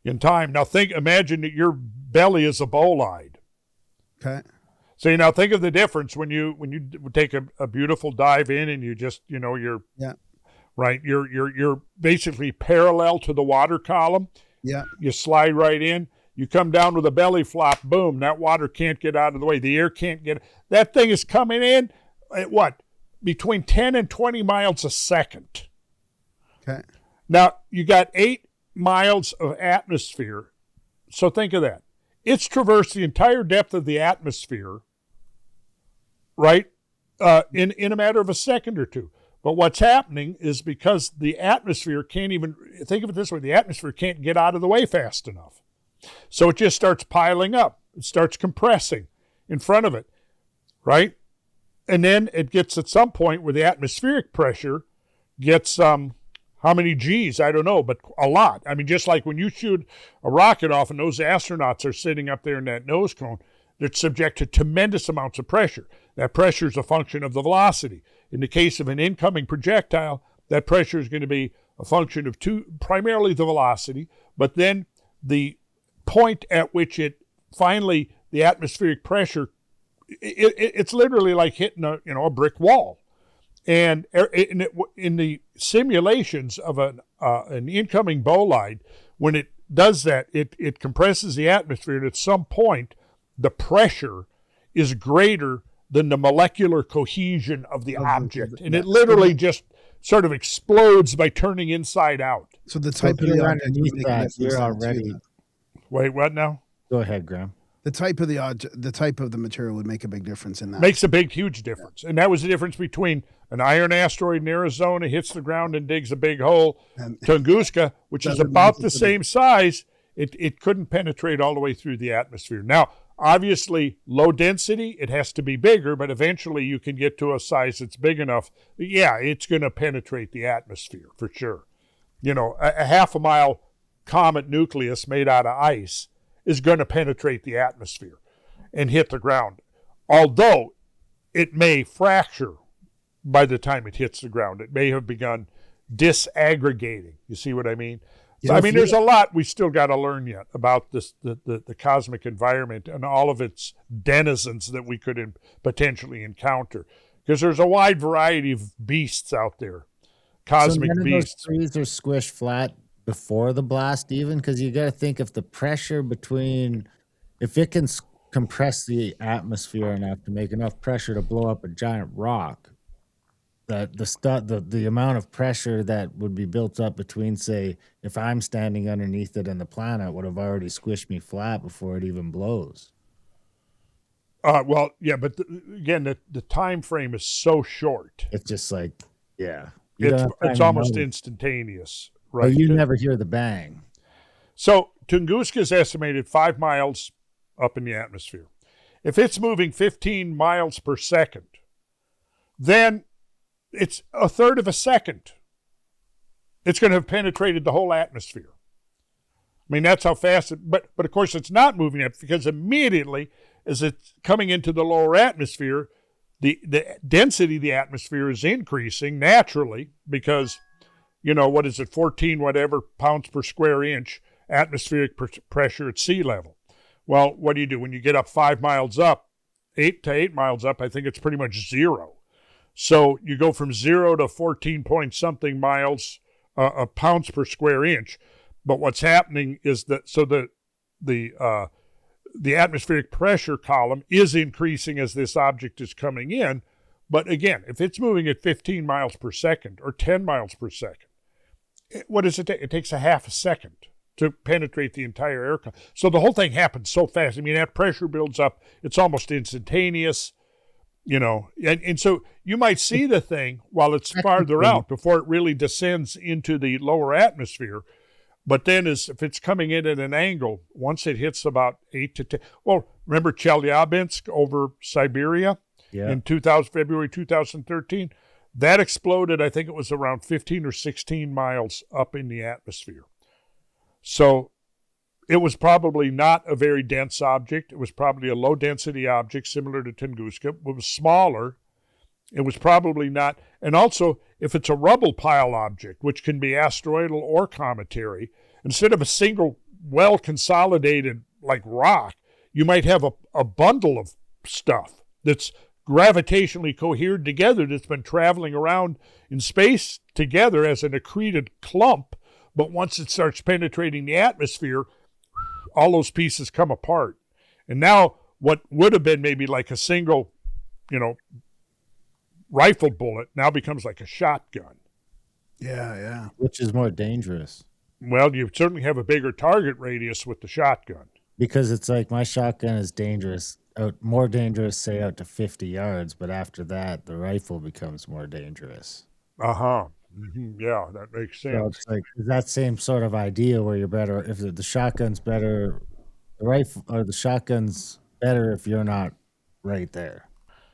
in time. Now imagine that your belly is a bolide. Okay. So now think of the difference when you take a beautiful dive in and you just you're right, you're basically parallel to the water column. Yeah. You slide right in. You come down with a belly flop. Boom! That water can't get out of the way. The air can't get. That thing is coming in at between 10 and 20 miles a second. Okay. Now you got 8 miles of atmosphere. So think of that. It's traversed the entire depth of the atmosphere, right, in a matter of a second or two. But what's happening is because the atmosphere can't even, think of it this way, the atmosphere can't get out of the way fast enough. So it just starts piling up. It starts compressing in front of it, right? And then it gets at some point where the atmospheric pressure gets how many G's? I don't know, but a lot. I mean, just like when you shoot a rocket off and those astronauts are sitting up there in that nose cone, they're subject to tremendous amounts of pressure. That pressure is a function of the velocity. In the case of an incoming projectile, that pressure is going to be a function of primarily the velocity, but then the point at which the atmospheric pressure, it's literally like hitting a brick wall. And in the simulations of an incoming bolide, when it does that, it compresses the atmosphere, and at some point, the pressure is greater than the molecular cohesion of the object. And it literally just sort of explodes by turning inside out. So the type of the object would make a difference you're then, already. too, Wait, what now? Go ahead, Graham. the type of the object, the type of the material would make a big difference in that. Makes a big, huge difference. And that was the difference between an iron asteroid in Arizona hits the ground and digs a big hole. Tunguska, which is about the same size, it couldn't penetrate all the way through the atmosphere. Now, obviously, low density, it has to be bigger, but eventually you can get to a size that's big enough. Yeah, it's going to penetrate the atmosphere for sure. You know, a half a mile comet nucleus made out of ice is going to penetrate the atmosphere and hit the ground. Although it may fracture by the time it hits the ground. It may have begun disaggregating. You see what I mean? So, I mean, there's a lot we still got to learn yet about this, the cosmic environment and all of its denizens that we could potentially encounter. Because there's a wide variety of beasts out there, cosmic beasts. Those trees are squished flat before the blast even? Because you got to think if the pressure between, if it can compress the atmosphere enough to make enough pressure to blow up a giant rock, that the amount of pressure that would be built up between, say, if I'm standing underneath it and the planet would have already squished me flat before it even blows. Well, yeah, but again, the time frame is so short. It's just like, yeah. It's almost instantaneous, right? But you never hear the bang. So Tunguska is estimated 5 miles up in the atmosphere. If it's moving 15 miles per second, then it's a third of a second. It's going to have penetrated the whole atmosphere. I mean, that's how fast it, but of course it's not moving up because immediately as it's coming into the lower atmosphere, the density of the atmosphere is increasing naturally because, you know, what is it, 14 whatever pounds per square inch atmospheric pressure at sea level. Well, what do? When you get up 5 miles up, 8 to 8 miles up, I think it's pretty much zero. So you go from 0 to 14 point something miles, pounds per square inch. But what's happening is that the atmospheric pressure column is increasing as this object is coming in. But again, if it's moving at 15 miles per second or 10 miles per second, what does it take? It takes a half a second to penetrate the entire air column. So the whole thing happens so fast. I mean, that pressure builds up. It's almost instantaneous. You know, and so you might see the thing while it's farther out before it really descends into the lower atmosphere. But then if it's coming in at an angle, once it hits about 8 to 10. Well, remember Chelyabinsk over Siberia in February 2013? That exploded, I think it was around 15 or 16 miles up in the atmosphere. So it was probably not a very dense object. It was probably a low-density object similar to Tunguska. It was smaller. It was probably not. And also, if it's a rubble pile object, which can be asteroidal or cometary, instead of a single well-consolidated like rock, you might have a bundle of stuff that's gravitationally cohered together that's been traveling around in space together as an accreted clump. But once it starts penetrating the atmosphere, all those pieces come apart. And now what would have been maybe like a single, you know, rifle bullet now becomes like a shotgun. Yeah. Which is more dangerous? Well, you certainly have a bigger target radius with the shotgun. Because it's like my shotgun is dangerous, more dangerous, say, out to 50 yards. But after that, the rifle becomes more dangerous. Uh-huh. Mm-hmm. Yeah, that makes sense. So it's like that same sort of idea where you're better if the shotgun's better, the rifle or the shotgun's better if you're not right there.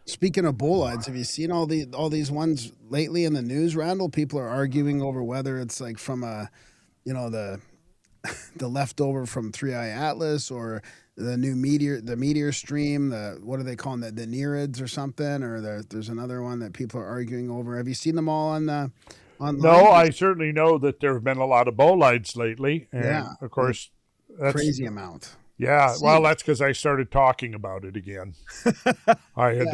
Speaking of bolides, have you seen all these ones lately in the news, Randall? People are arguing over whether it's like from the leftover from 3I Atlas or the new meteor stream, what are they calling the Nereids or something? Or there's another one that people are arguing over. Have you seen them all online? No, I certainly know that there have been a lot of bolides lately. And of course, that's crazy amount. Yeah, well, that's because I started talking about it again. I had,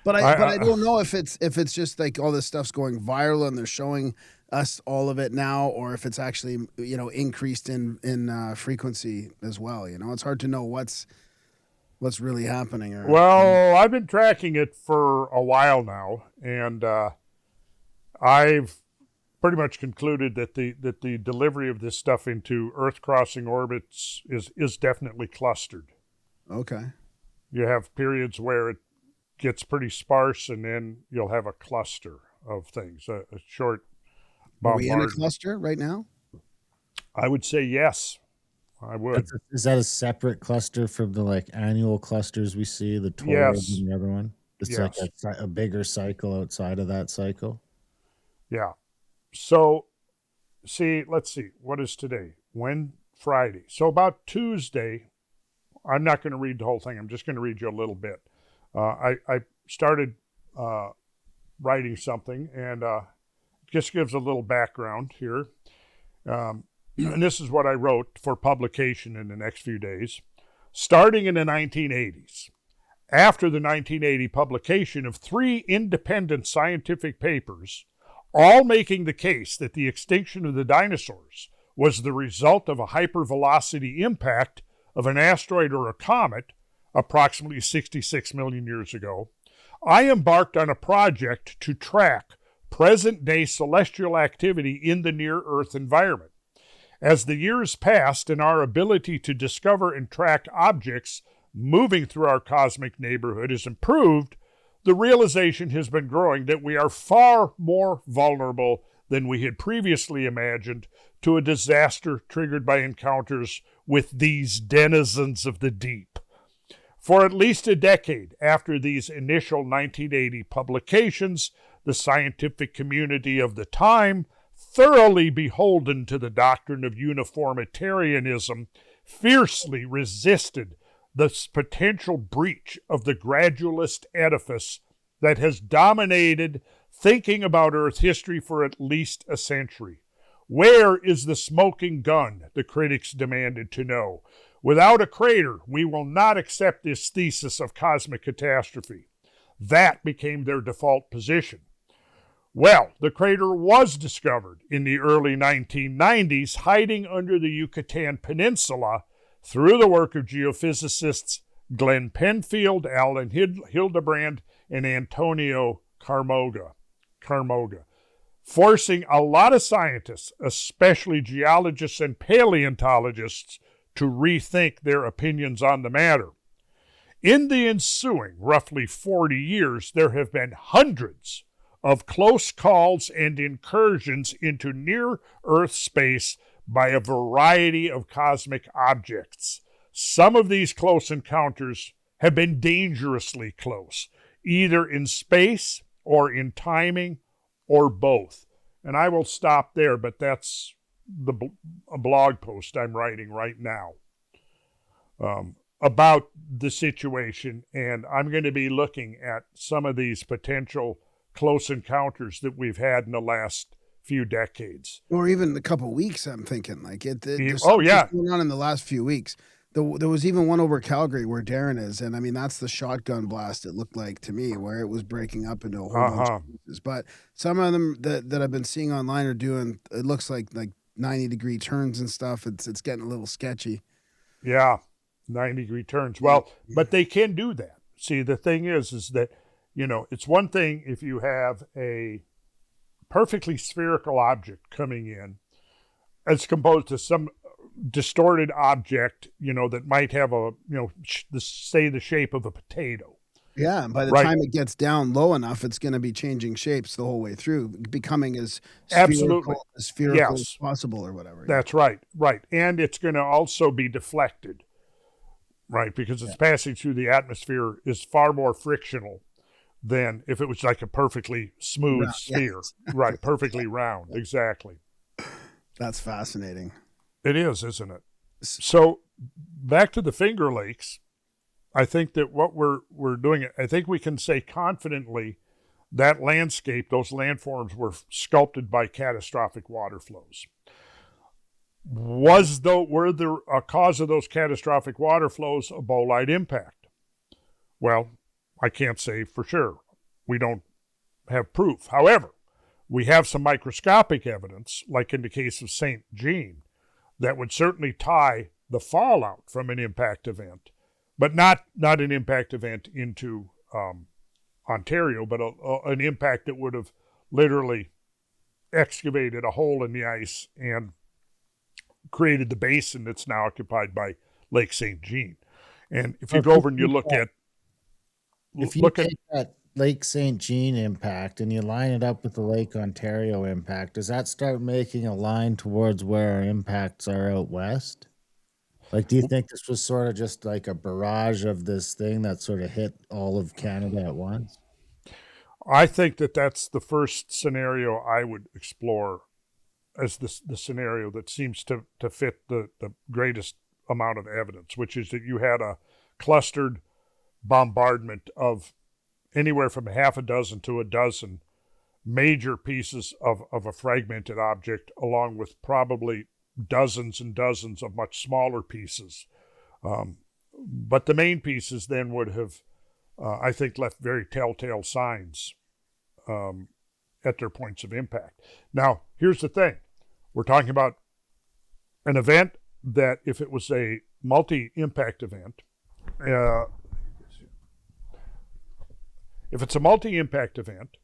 but I don't know if it's just like all this stuff's going viral and they're showing us all of it now, or if it's actually increased in frequency as well. You know, it's hard to know what's what's really happening? Well, I've been tracking it for a while now, and I've pretty much concluded that the delivery of this stuff into Earth-crossing orbits is definitely clustered. Okay. You have periods where it gets pretty sparse, and then you'll have a cluster of things, a short Are we in a bombardment. cluster right now? I would say yes. I would. Is that a separate cluster from the like annual clusters we see, the torrid Yes. and the other one? It's Yes. like a bigger cycle outside of that cycle. Yeah. So, let's see. What is today? Friday. So about Tuesday, I'm not going to read the whole thing. I'm just going to read you a little bit. I started writing something, and just gives a little background here. And this is what I wrote for publication in the next few days. Starting in the 1980s, after the 1980 publication of 3 independent scientific papers, all making the case that the extinction of the dinosaurs was the result of a hypervelocity impact of an asteroid or a comet approximately 66 million years ago, I embarked on a project to track present-day celestial activity in the near-Earth environment. As the years passed and our ability to discover and track objects moving through our cosmic neighborhood has improved, the realization has been growing that we are far more vulnerable than we had previously imagined to a disaster triggered by encounters with these denizens of the deep. For at least a decade after these initial 1980 publications, the scientific community of the time, thoroughly beholden to the doctrine of uniformitarianism, fiercely resisted this potential breach of the gradualist edifice that has dominated thinking about Earth history for at least a century. Where is the smoking gun? The critics demanded to know. Without a crater, we will not accept this thesis of cosmic catastrophe. That became their default position. Well, the crater was discovered in the early 1990s, hiding under the Yucatan Peninsula through the work of geophysicists Glenn Penfield, Alan Hildebrand, and Antonio Carmoga, forcing a lot of scientists, especially geologists and paleontologists, to rethink their opinions on the matter. In the ensuing roughly 40 years, there have been hundreds of close calls and incursions into near-Earth space by a variety of cosmic objects. Some of these close encounters have been dangerously close, either in space or in timing or both. And I will stop there, but that's a blog post I'm writing right now about the situation, and I'm going to be looking at some of these potential close encounters that we've had in the last few decades. Or even a couple of weeks, I'm thinking. Like there's Oh, yeah. going on in the last few weeks. There was even one over Calgary where Darren is, and I mean, that's the shotgun blast it looked like to me, where it was breaking up into a whole bunch of pieces. But some of them that I've been seeing online are doing, it looks like 90-degree turns and stuff. It's getting a little sketchy. Yeah, 90-degree turns. Well, but they can do that. See, the thing is that, you know, it's one thing if you have a perfectly spherical object coming in as composed to some distorted object, you know, that might have a, you know, say the shape of a potato. Yeah, and by the time it gets down low enough, it's going to be changing shapes the whole way through, becoming as spherical as possible or whatever. That's right. And it's going to also be deflected, right? Because it's passing through the atmosphere is far more frictional than if it was like a perfectly smooth sphere. Right, perfectly round, exactly. That's fascinating. It is, isn't it? So back to the Finger Lakes, I think that what we're doing, I think we can say confidently that landscape, those landforms were sculpted by catastrophic water flows. Were there a cause of those catastrophic water flows a bolide impact? Well, I can't say for sure. We don't have proof. However, we have some microscopic evidence, like in the case of St. Jean, that would certainly tie the fallout from an impact event but not an impact event into Ontario, but an impact that would have literally excavated a hole in the ice and created the basin that's now occupied by Lake St. Jean. And if you go over and you look at that Lake St. Jean impact and you line it up with the Lake Ontario impact, does that start making a line towards where our impacts are out west? Like, do you think this was sort of just like a barrage of this thing that sort of hit all of Canada at once? I think that that's the first scenario I would explore as the scenario that seems to fit the greatest amount of evidence, which is that you had a clustered bombardment of anywhere from half a dozen to a dozen major pieces of a fragmented object, along with probably dozens and dozens of much smaller pieces. But the main pieces then would have, I think, left very telltale signs at their points of impact. Now, here's the thing. We're talking about an event that, if it was a multi-impact event, if it's a multi-impact event,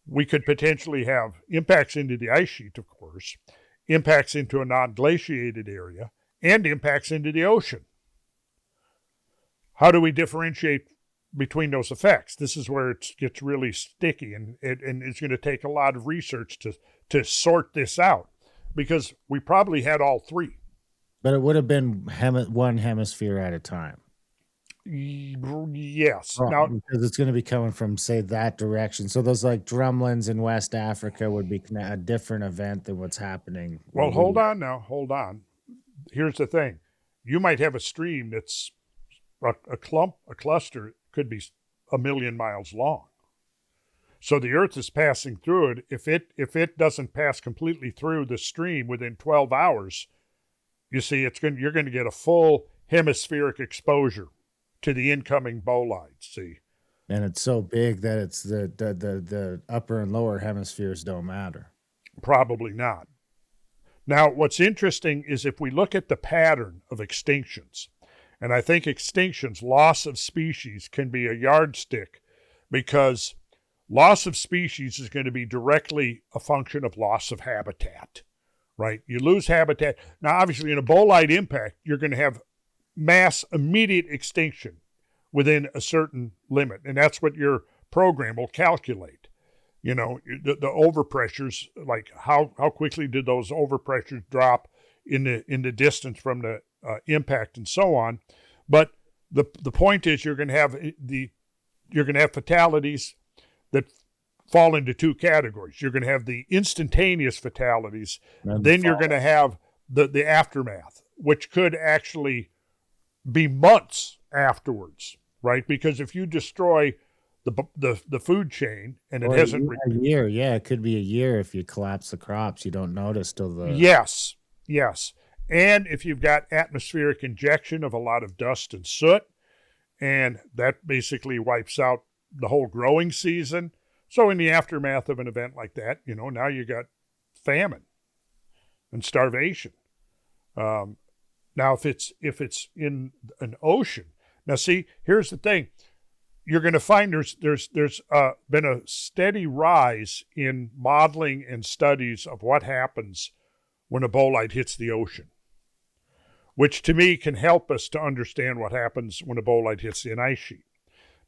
we could potentially have impacts into the ice sheet, of course, impacts into a non-glaciated area, and impacts into the ocean. How do we differentiate between those effects? This is where it gets really sticky, and it's going to take a lot of research to sort this out, because we probably had all three. But it would have been one hemisphere at a time. Yes. Now, because it's going to be coming from, say, that direction. So those like drumlins in West Africa would be a different event than what's happening. Well, hold on. Here's the thing. You might have a stream that's a cluster could be 1 million miles long. So the Earth is passing through it. If it doesn't pass completely through the stream within 12 hours, you see, you're going to get a full hemispheric exposure to the incoming bolide. See, and it's so big that it's the upper and lower hemispheres don't matter. Probably not. Now, what's interesting is if we look at the pattern of extinctions, and I think extinctions, loss of species, can be a yardstick, because loss of species is going to be directly a function of loss of habitat, right? You lose habitat. Now, obviously, in a bolide impact, you're going to have mass immediate extinction within a certain limit, and that's what your program will calculate. You know, the overpressures, like how quickly did those overpressures drop in the distance from the impact and so on. But the point is, you're going to have fatalities that fall into two categories. You're going to have the instantaneous fatalities, then you're going to have the aftermath, which could actually be months afterwards, right? Because if you destroy the food chain and it hasn't a year, it could be a year if you collapse the crops. You don't notice till the yes, and if you've got atmospheric injection of a lot of dust and soot, and that basically wipes out the whole growing season. So in the aftermath of an event like that, you know, now you got famine and starvation. Now, if it's in an ocean, now see, here's the thing: you're going to find there's been a steady rise in modeling and studies of what happens when a bolide hits the ocean, which to me can help us to understand what happens when a bolide hits an ice sheet.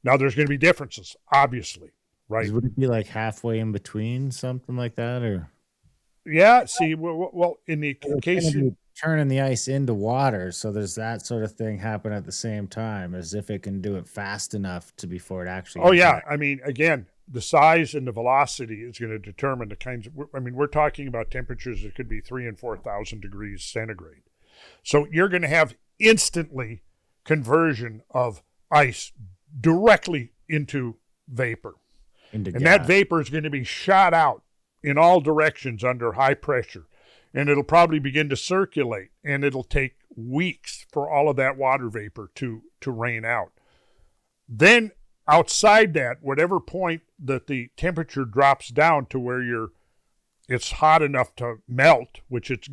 Now, there's going to be differences, obviously, right? Would it be like halfway in between, something like that, or? Yeah. See, well, in the case turning the ice into water, so there's that sort of thing happen at the same time, as if it can do it fast enough before it actually. Oh yeah, I mean, again, the size and the velocity is going to determine the kinds of. I mean, we're talking about temperatures that could be 3,000 and 4,000 degrees centigrade. So you're going to have instantly conversion of ice directly into vapor, and that vapor is going to be shot out in all directions under high pressure. And it'll probably begin to circulate, and it'll take weeks for all of that water vapor to rain out. Then outside that, whatever point that the temperature drops down to where it's hot enough to melt, which it's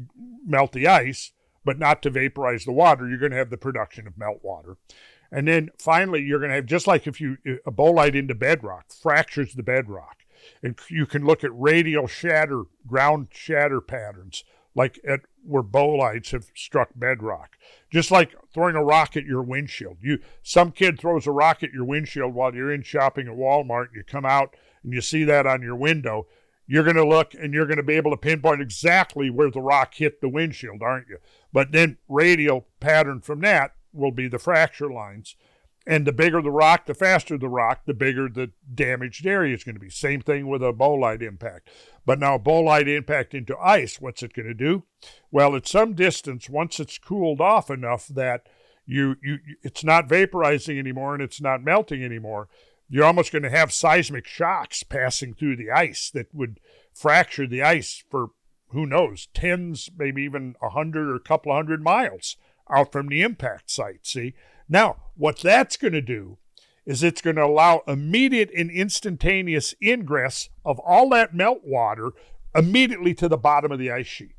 melt the ice, but not to vaporize the water, you're going to have the production of meltwater. And then finally, you're going to have, just like if a bolide into bedrock fractures the bedrock, and you can look at radial shatter, ground shatter patterns, like at where bolides have struck bedrock. Just like throwing a rock at your windshield. Some kid throws a rock at your windshield while you're in shopping at Walmart, and you come out and you see that on your window. You're going to look and you're going to be able to pinpoint exactly where the rock hit the windshield, aren't you? But then radial pattern from that will be the fracture lines. And the bigger the rock, the faster the rock, the bigger the damaged area is going to be. Same thing with a bolide impact. But now a bolide impact into ice, what's it going to do? Well, at some distance, once it's cooled off enough that it's not vaporizing anymore and it's not melting anymore, you're almost going to have seismic shocks passing through the ice that would fracture the ice for, who knows, tens, maybe even 100 or a couple of 100 miles out from the impact site, see? Now, what that's going to do is it's going to allow immediate and instantaneous ingress of all that meltwater immediately to the bottom of the ice sheet.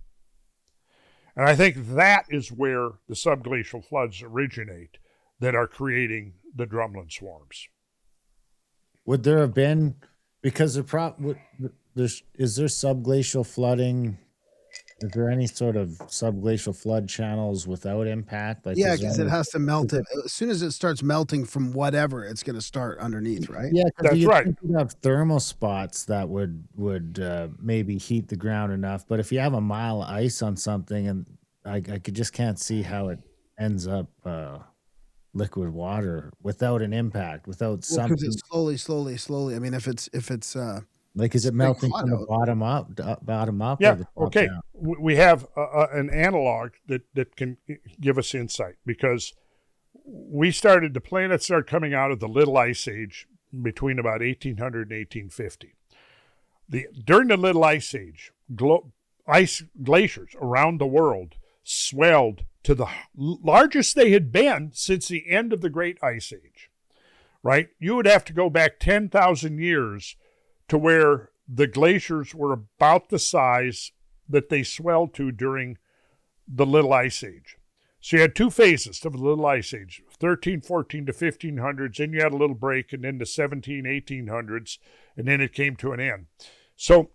And I think that is where the subglacial floods originate that are creating the drumlin swarms. Would there have been, because is there subglacial flooding? Is there any sort of subglacial flood channels without impact? Like, yeah, because it has to melt it. As soon as it starts melting from whatever, it's going to start underneath, right? Yeah, that's right. You have thermal spots that would maybe heat the ground enough. But if you have a mile of ice on something, and I just can't see how it ends up liquid water without an impact, without something. Because it's slowly. I mean, if it's like, is it melting from the bottom up? Yeah. Or the top Okay. down? We have an analog that can give us insight, because the planets started coming out of the Little Ice Age between about 1800 and 1850. During the Little Ice Age, ice glaciers around the world swelled to the largest they had been since the end of the Great Ice Age, right? You would have to go back 10,000 years to where the glaciers were about the size that they swelled to during the Little Ice Age. So you had two phases of the Little Ice Age, 1314 to 1500s, then you had a little break, and then the 1800s, and then it came to an end. So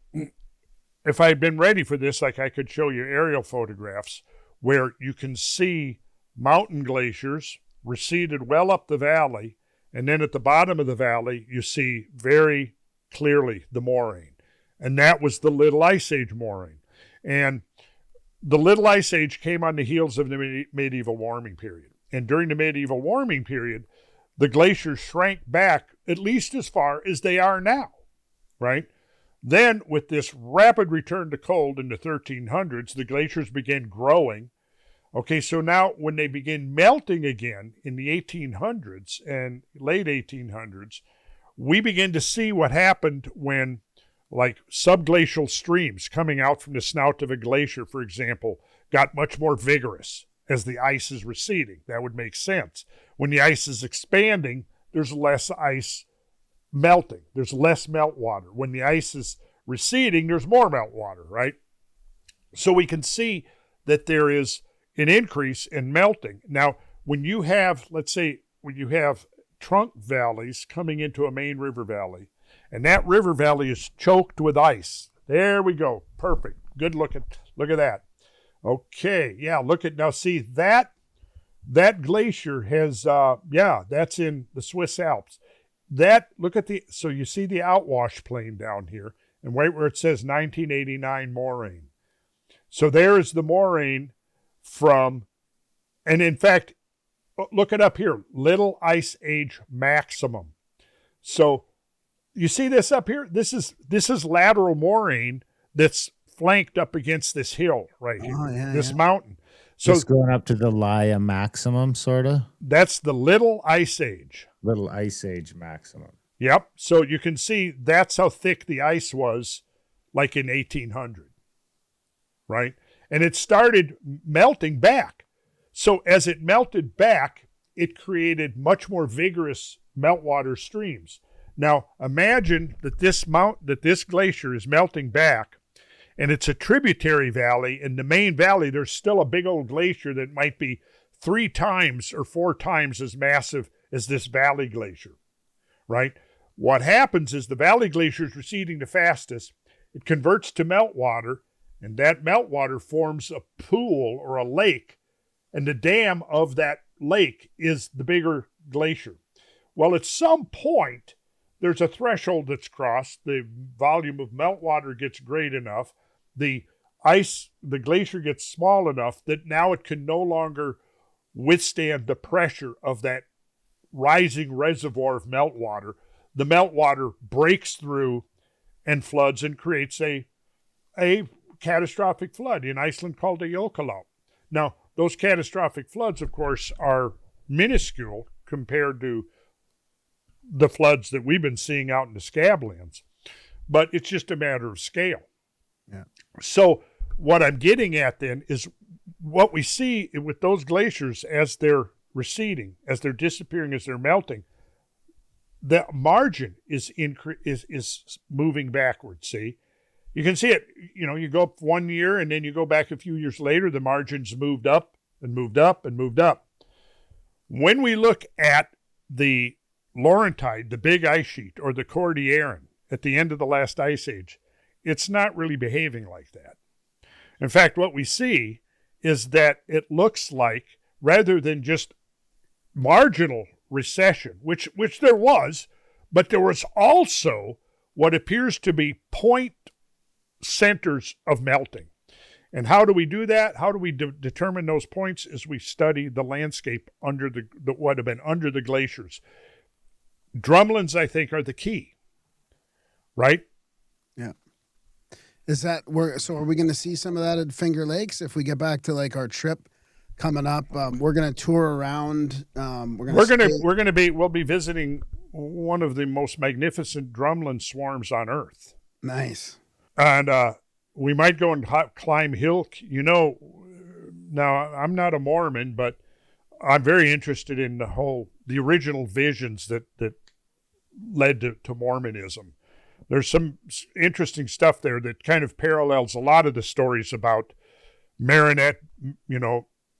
if I had been ready for this, like, I could show you aerial photographs where you can see mountain glaciers receded well up the valley, and then at the bottom of the valley, you see very clearly the moraine. And that was the Little Ice Age moraine. And the Little Ice Age came on the heels of the medieval warming period. And during the medieval warming period, the glaciers shrank back at least as far as they are now, right? Then, with this rapid return to cold in the 1300s, the glaciers began growing. Okay, so now when they begin melting again in the 1800s and late 1800s, we begin to see what happened when, like, subglacial streams coming out from the snout of a glacier, for example, got much more vigorous as the ice is receding. That would make sense. When the ice is expanding, there's less ice melting. There's less meltwater. When the ice is receding, there's more meltwater, right? So we can see that there is an increase in melting. Now, when you have, let's say, trunk valleys coming into a main river valley, and that river valley is choked with ice. There we go. Perfect. Good look at that. Okay, yeah, now see that glacier has that's in the Swiss Alps. So you see the outwash plain down here, and right where it says 1989 moraine. So there is the moraine and in fact, look it up here, Little Ice Age maximum. So you see this up here? This is lateral moraine that's flanked up against this hill right here, this mountain. So just going up to the Laya maximum, sort of? That's the Little Ice Age. Little Ice Age maximum. Yep. So you can see that's how thick the ice was, like in 1800, right? And it started melting back. So as it melted back, it created much more vigorous meltwater streams. Now, imagine that this glacier is melting back, and it's a tributary valley. In the main valley, there's still a big old glacier that might be 3 times or 4 times as massive as this valley glacier, right? What happens is the valley glacier is receding the fastest. It converts to meltwater, and that meltwater forms a pool or a lake, and the dam of that lake is the bigger glacier. Well, at some point, there's a threshold that's crossed. The volume of meltwater gets great enough. The glacier gets small enough that now it can no longer withstand the pressure of that rising reservoir of meltwater. The meltwater breaks through and floods and creates a catastrophic flood in Iceland called a jökulá. Now, those catastrophic floods, of course, are minuscule compared to the floods that we've been seeing out in the Scablands, but it's just a matter of scale. Yeah. So what I'm getting at then is what we see with those glaciers as they're receding, as they're disappearing, as they're melting, the margin is moving backwards. See, you can see it. You know, you go up 1 year and then you go back a few years later, the margin's moved up and moved up and moved up. When we look at the Laurentide, the big ice sheet, or the Cordilleran at the end of the last ice age, it's not really behaving like that. In fact, what we see is that it looks like, rather than just marginal recession, which there was, but there was also what appears to be point centers of melting. And how do we do that? How do we determine those points? As we study the landscape under the what have been under the glaciers. Drumlins, I think, are the key, right? Yeah. Is that so are we going to see some of that at Finger Lakes if we get back to like our trip coming up? We're going to tour around. We'll be visiting one of the most magnificent drumlin swarms on Earth. Nice. And we might go and climb hill. You know, now I'm not a Mormon, but I'm very interested in the original visions that led to Mormonism. There's some interesting stuff there that kind of parallels a lot of the stories about Marinette,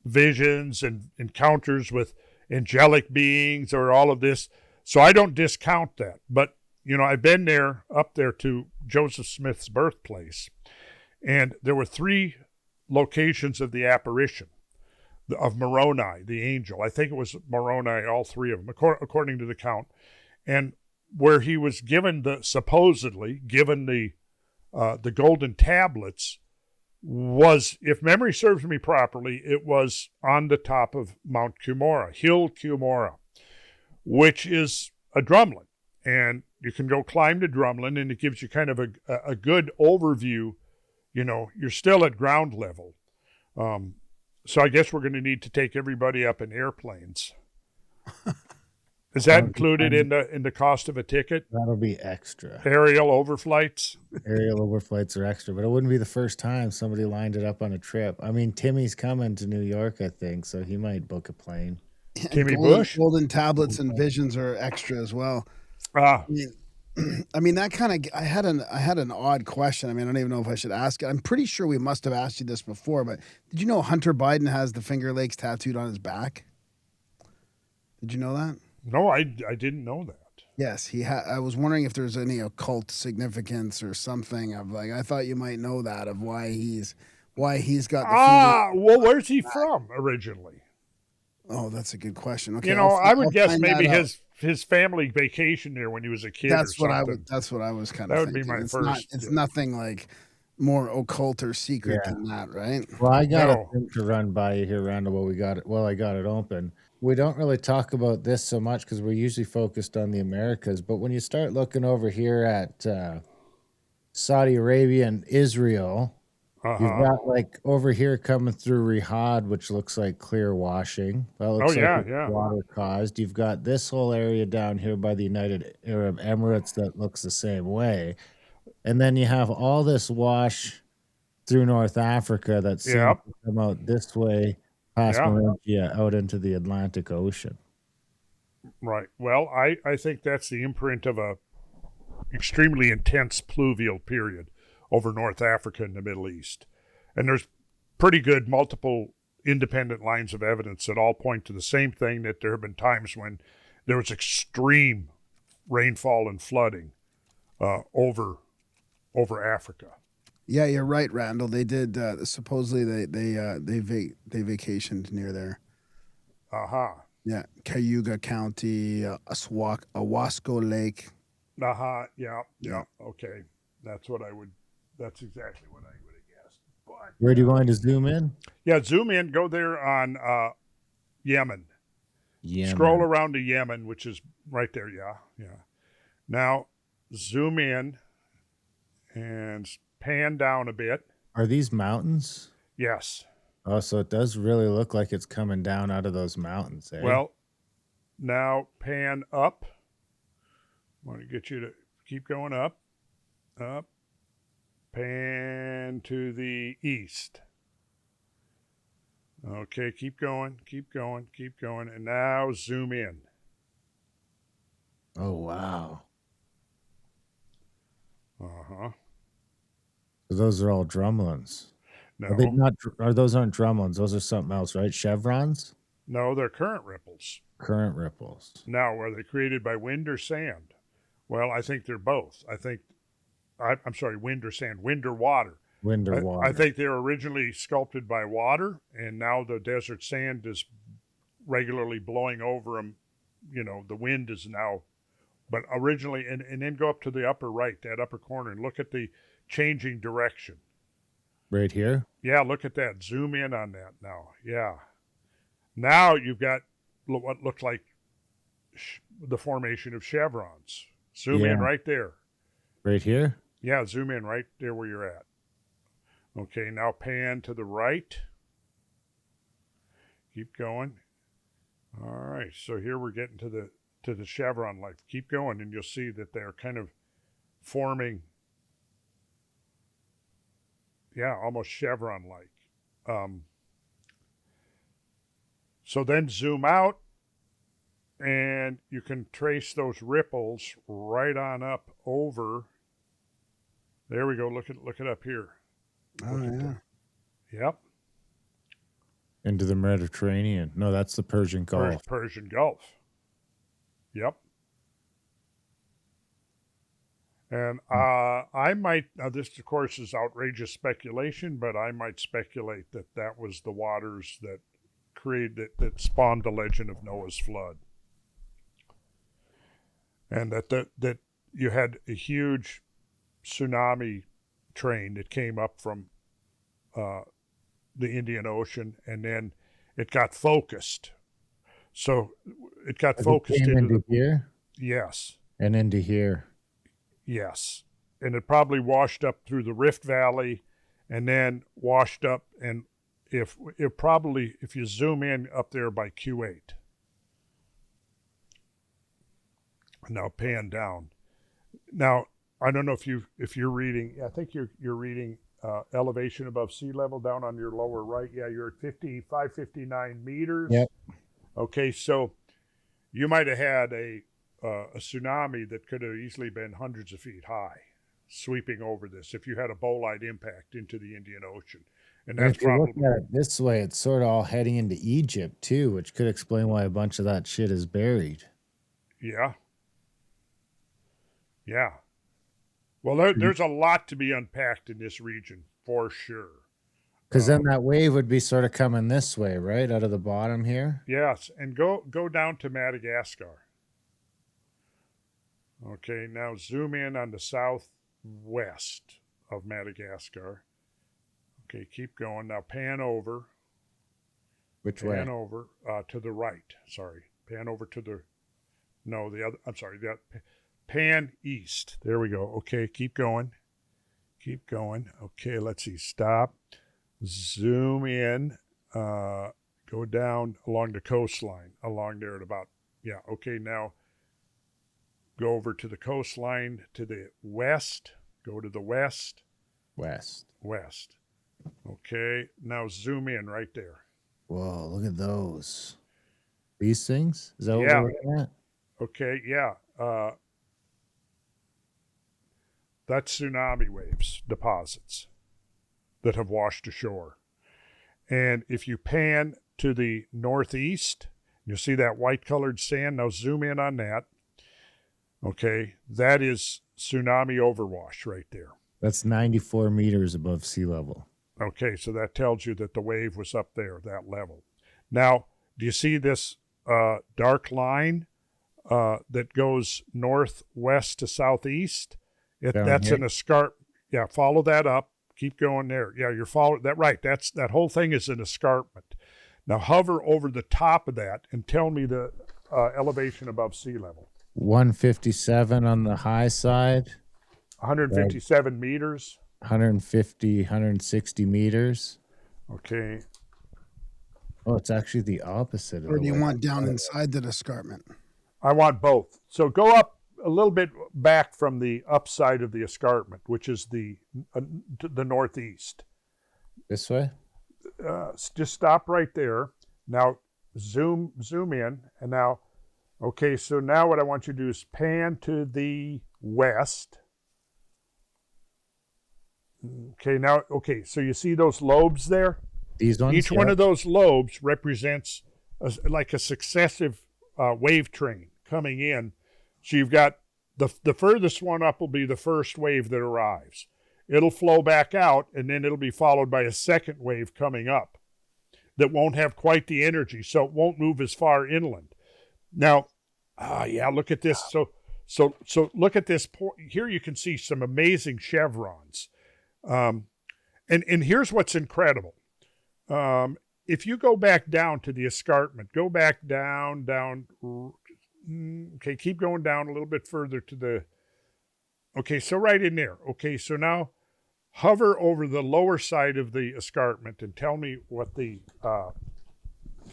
visions and encounters with angelic beings or all of this. So I don't discount that. But, I've been up there to Joseph Smith's birthplace, and there were 3 locations of the apparition of Moroni, the angel. I think it was Moroni, all 3 of them, according to the count. And where he was supposedly given the golden tablets was, if memory serves me properly, it was on the top of Mount Cumorah, Hill Cumorah, which is a drumlin. And you can go climb the drumlin, and it gives you kind of a good overview. You're still at ground level. So I guess we're going to need to take everybody up in airplanes. Is that included in the cost of a ticket? That'll be extra. Aerial overflights? Aerial overflights are extra, but it wouldn't be the first time somebody lined it up on a trip. I mean, Timmy's coming to New York, I think, so he might book a plane. Timmy Bush? Golden tablets and visions are extra as well. I mean that kind of. I had an odd question. I mean, I don't even know if I should ask it. I'm pretty sure we must have asked you this before, but did you know Hunter Biden has the Finger Lakes tattooed on his back? Did you know that? No, I didn't know that. Yes, I was wondering if there's any occult significance or something of like. I thought you might know that of why he's got the. Well, where's he from originally? Oh, that's a good question. Okay, I would guess maybe his family vacation there when he was a kid. That's what I was kind of. That would be my first. It's nothing like more occult or secret than that, right? Well, I got a thing to run by you here, Randall. I got it open. We don't really talk about this so much because we're usually focused on the Americas. But when you start looking over here at Saudi Arabia and Israel, you've got like over here coming through Riyadh, which looks like clear washing. That looks water caused. You've got this whole area down here by the United Arab Emirates that looks the same way. And then you have all this wash through North Africa that seems to come out this way. Past Malaysia out into the Atlantic Ocean. Right. Well, I think that's the imprint of a extremely intense pluvial period over North Africa and the Middle East. And there's pretty good multiple independent lines of evidence that all point to the same thing, that there have been times when there was extreme rainfall and flooding over Africa. Yeah, you're right, Randall. They did supposedly they vacationed near there. Uh-huh. Yeah, Cayuga County, Owasco Lake. Uh-huh. Yeah. Okay. That's exactly what I would have guessed. But Where do you want to zoom in? yeah, zoom in, go there on Yemen. Yemen. Scroll around to Yemen, which is right there. Yeah. Now, zoom in and pan down a bit. Are these mountains? Yes. Oh, so it does really look like it's coming down out of those mountains, eh? Well, now pan up. I want to get you to keep going up. Pan to the east. Okay, keep going. And now zoom in. Oh, wow. Uh-huh. Those are all drumlins. No. Are they not? Or those aren't drumlins. Those are something else, right? Chevrons? No, they're current ripples. Current ripples. Now, are they created by wind or sand? Well, I think they're both. I'm sorry, wind or sand, wind or water. Wind or water. I think they were originally sculpted by water, and now the desert sand is regularly blowing over them. You know, the wind is now, but originally, and then go up to the upper right, that upper corner, and look at the changing direction. Right here? Yeah, look at that. Zoom in on that now. Yeah. Now you've got what looks like the formation of chevrons. Zoom in right there. Right here? Yeah, zoom in right there where you're at. Okay, now pan to the right. Keep going. All right, so here we're getting to the chevron life. Keep going, and you'll see that they're kind of forming, almost chevron-like. So then zoom out, and you can trace those ripples right on up over. There we go. Look it up here. Oh, yeah. Yep. Into the Mediterranean. No, that's the Persian Gulf. Persian Gulf. Yep. And I might, this of course is outrageous speculation, but I might speculate that was the waters that that spawned the legend of Noah's flood. And that you had a huge tsunami train that came up from the Indian Ocean, and then it got focused. So it got focused into here? Yes. And into here. Yes. And it probably washed up through the Rift Valley and then washed up, and if you zoom in up there by Q8. Now pan down. Now, I don't know if you're reading, I think you're reading elevation above sea level down on your lower right. Yeah, you're at 559 meters. Yep. Okay, so you might have had a tsunami that could have easily been hundreds of feet high, sweeping over this if you had a bolide impact into the Indian Ocean. And that's if you probably look at it this way, it's sort of all heading into Egypt too, which could explain why a bunch of that shit is buried. Yeah. Yeah. Well, there's a lot to be unpacked in this region, for sure. Because then that wave would be sort of coming this way, right? Out of the bottom here? Yes, and go down to Madagascar. Okay, now zoom in on the southwest of Madagascar. Okay, keep going. Now pan over. Which way? Pan over to the right. Sorry. Pan over to the... No, the other... I'm sorry. Pan east. There we go. Okay, keep going. Keep going. Okay, let's see. Stop. Zoom in. Go down along the coastline. Along there at about... Yeah, okay, now go over to the coastline to the west. Go to the west. West. Okay, now zoom in right there. Whoa, look at those. These things? Is that what Yeah. we're looking at? Okay, yeah. That's tsunami waves, deposits that have washed ashore. And if you pan to the northeast, you'll see that white-colored sand. Now zoom in on that. Okay, that is tsunami overwash right there. That's 94 meters above sea level. Okay, so that tells you that the wave was up there, that level. Now, do you see this dark line that goes northwest to southeast? That's an escarpment. Yeah, follow that up. Keep going there. Yeah, you're following that right. That whole thing is an escarpment. Now hover over the top of that and tell me the elevation above sea level. 157 on the high side. 157 meters. 150, 160 meters. Okay. Oh, it's actually the opposite of Or the do you way. want down inside that escarpment? I want both. So go up a little bit back from the upside of the escarpment, which is the northeast. This way? Just stop right there. Now zoom in, and now, okay, so now what I want you to do is pan to the west. Okay, now, okay, so you see those lobes there? These ones? Each one of those lobes represents like a successive wave train coming in. So you've got the furthest one up will be the first wave that arrives. It'll flow back out, and then it'll be followed by a second wave coming up that won't have quite the energy, so it won't move as far inland. Now, yeah, look at this. So look at this. Here you can see some amazing chevrons. And here's what's incredible. If you go back down to the escarpment, go back down. Okay, keep going down a little bit further to the. Okay, so right in there. Okay, so now hover over the lower side of the escarpment and tell me what the.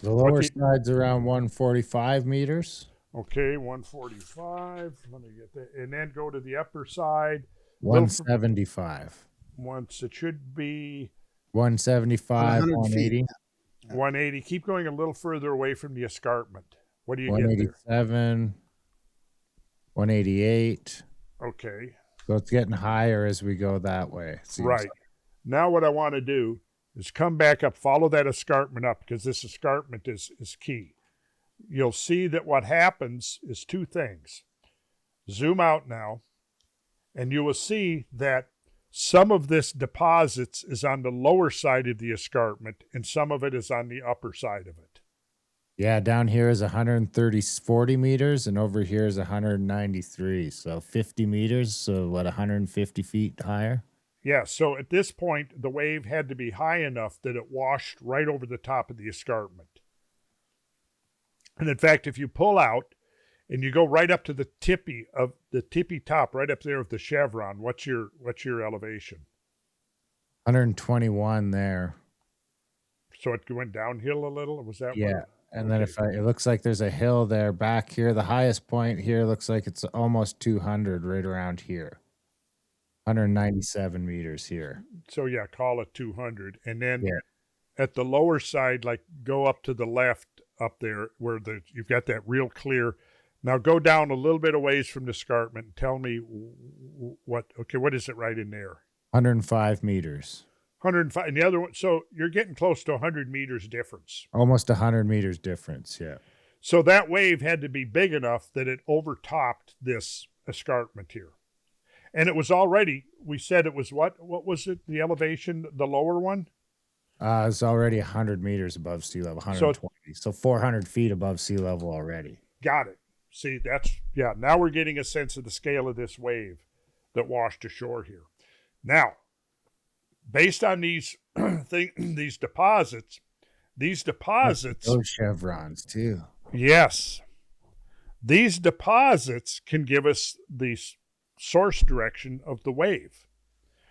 The lower side's around 145 meters. Okay, 145. Let me get that. And then go to the upper side. 175. Once it should be 175, 180. 180. Keep going a little further away from the escarpment. What do you get there? 187, 188. Okay. So it's getting higher as we go that way. Right. Like. Now what I want to do is come back up, follow that escarpment up, because this escarpment is key. You'll see that what happens is two things. Zoom out now, and you will see that some of this deposits is on the lower side of the escarpment, and some of it is on the upper side of it. Yeah, down here is 40 meters, and over here is 193. So 50 meters, so what, 150 feet higher? Yeah, so at this point, the wave had to be high enough that it washed right over the top of the escarpment. And in fact, if you pull out and you go right up to the tippy top, right up there of the chevron, what's your elevation? 121 there. So it went downhill a little? Was that yeah? What? And then it looks like there's a hill there back here. The highest point here looks like it's almost 200 right around here. 197 meters here. So yeah, call it 200. And then at the lower side, like go up to the left up there where you've got that real clear. Now go down a little bit a ways from the escarpment and tell me what is it right in there? 105 meters. 105. And the other one, so you're getting close to 100 meters difference. Almost 100 meters difference, yeah. So that wave had to be big enough that it overtopped this escarpment here. And it was already, we said it was what? What was it, the elevation, the lower one? It's already 100 meters above sea level, 120. So 400 feet above sea level already. Got it. See, now we're getting a sense of the scale of this wave that washed ashore here. Now, based on these these deposits, those chevrons too. Yes. These deposits can give us the source direction of the wave.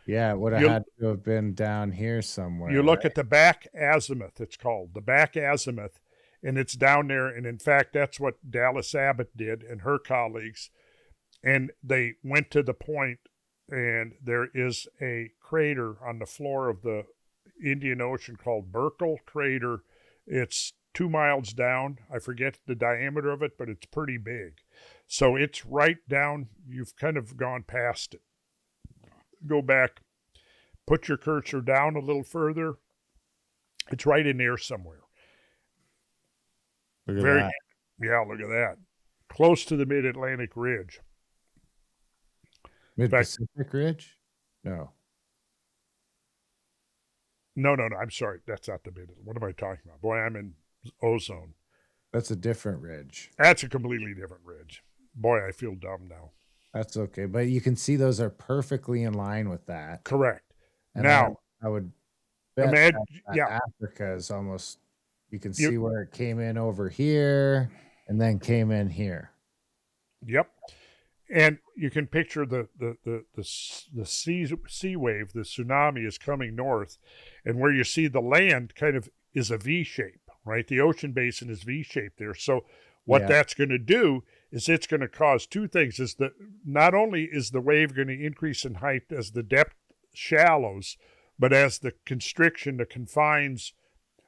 Yeah, it would have had to have been down here somewhere. You look at the back azimuth, it's called, the back azimuth, and it's down there. And in fact, that's what Dallas Abbott did and her colleagues. And they went to the point, and there is a crater on the floor of the Indian Ocean called Burkle Crater. It's 2 miles down. I forget the diameter of it, but it's pretty big. So it's right down. You've kind of gone past it. Go back, put your cursor down a little further, It's right in there somewhere. Look at Very, that. yeah, look at that. Close to the mid-Atlantic ridge. Mid-Pacific Ridge? No. No, I'm sorry. That's not the mid. What am I talking about? Boy, I'm in ozone. That's a different ridge. That's a completely different ridge. Boy, I feel dumb now. That's okay. But you can see those are perfectly in line with that. Correct. And now, I would bet imagine, that Africa is almost, you can see where it came in over here and then came in here. Yep. And you can picture the sea wave, the tsunami is coming north, and where you see the land kind of is a V shape, right? The ocean basin is V shaped there. So what that's going to do is it's going to cause two things. Is that not only is the wave going to increase in height as the depth shallows, but as the constriction, the confines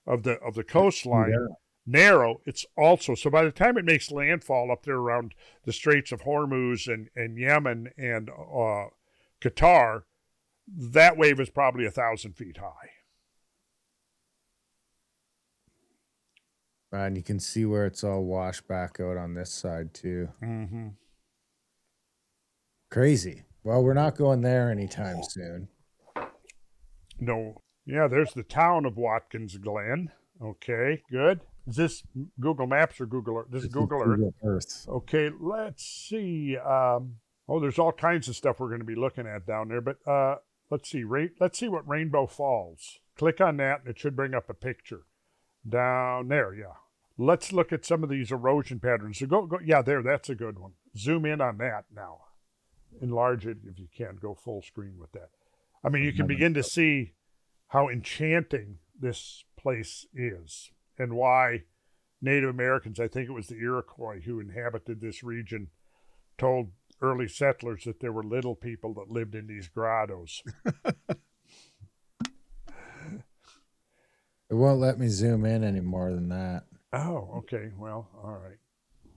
of the coastline narrow, it's also, so by the time it makes landfall up there around the Straits of Hormuz and Yemen and Qatar, that wave is probably 1,000 feet high. And you can see where it's all washed back out on this side too. Mm-hmm. Crazy. Well, we're not going there anytime soon. No. Yeah, there's the town of Watkins Glen. Okay, good. Is this Google Maps or Google Earth? This is Google Earth. Okay, let's see. There's all kinds of stuff we're going to be looking at down there, but let's see. Let's see what Rainbow Falls. Click on that, and it should bring up a picture. Down there, yeah. Let's look at some of these erosion patterns. So go. Yeah, there, that's a good one. Zoom in on that now. Enlarge it if you can. Go full screen with that. I mean, you can begin to see how enchanting this place is and why Native Americans, I think it was the Iroquois who inhabited this region, told early settlers that there were little people that lived in these grottos. It won't let me zoom in any more than that. Oh, okay. Well, all right.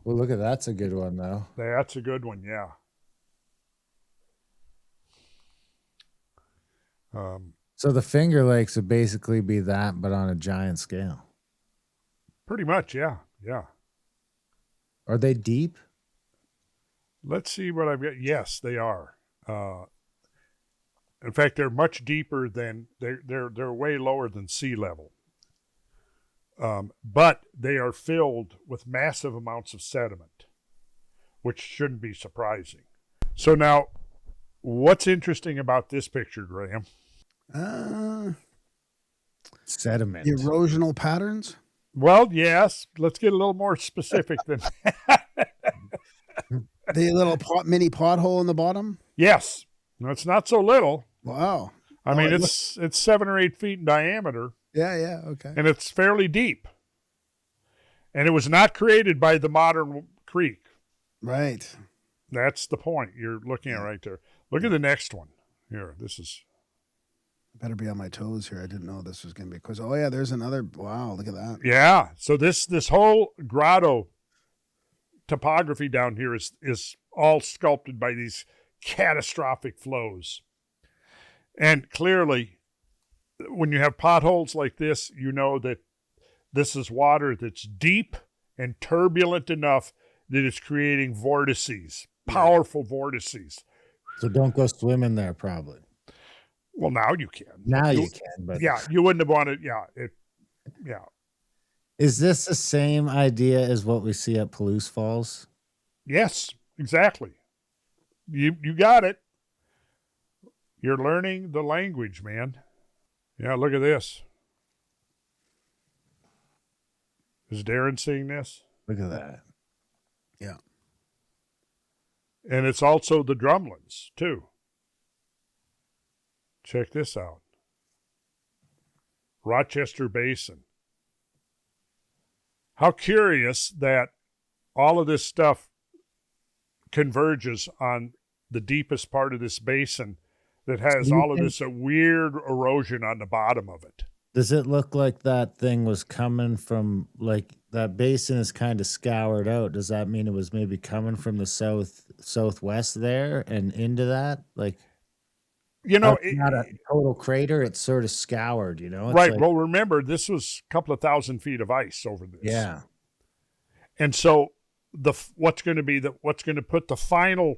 Well, look at that's a good one, though. That's a good one, yeah. So the Finger Lakes would basically be that, but on a giant scale. Pretty much, yeah. Are they deep? Let's see what I've got. Yes, they are. In fact, they're much deeper than they're way lower than sea level. But they are filled with massive amounts of sediment, which shouldn't be surprising. So now, what's interesting about this picture, Graham? Sediment. Erosional patterns? Well, yes. Let's get a little more specific than that. The little mini pothole in the bottom? Yes. No, it's not so little. Wow. I mean, it's 7 or 8 feet in diameter. Yeah, okay. And it's fairly deep. And it was not created by the modern creek. Right. That's the point you're looking at right there. Look at the next one. Here, this is... I better be on my toes here. I didn't know this was going to be because, oh, yeah, there's another. Wow, look at that. Yeah. So this whole grotto topography down here is all sculpted by these catastrophic flows. And clearly, when you have potholes like this, you know that this is water that's deep and turbulent enough that it's creating vortices, powerful vortices. So don't go swimming there, probably. Well, now you can. Now you can, but yeah, you wouldn't have wanted. Yeah. Is this the same idea as what we see at Palouse Falls? Yes, exactly. You got it. You're learning the language, man. Yeah, look at this. Is Darren seeing this? Look at that. Yeah. And it's also the drumlins, too. Check this out. Rochester Basin. How curious that all of this stuff converges on the deepest part of this basin that has all of this weird erosion on the bottom of it. Does it look like that thing was coming from, like, that basin is kind of scoured out? Does that mean it was maybe coming from the southwest there and into that? Like, You know, It's not a total crater. It's sort of scoured, you know? It's right. like, Well, remember, this was a couple of 1,000 feet of ice over this. yeah. And so what's going to put the final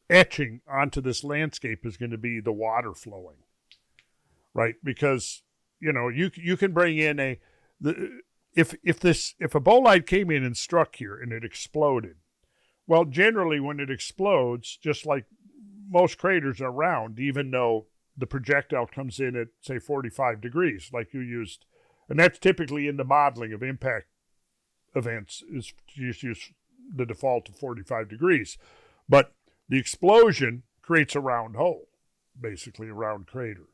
etching onto this landscape is going to be the water flowing, right? Because, you know, you can bring in if a bolide came in and struck here and it exploded, well, generally when it explodes, just like most craters are round, even though the projectile comes in at, say, 45 degrees, like you used. And that's typically in the modeling of impact events, is to just use the default of 45 degrees. But the explosion creates a round hole, basically a round crater.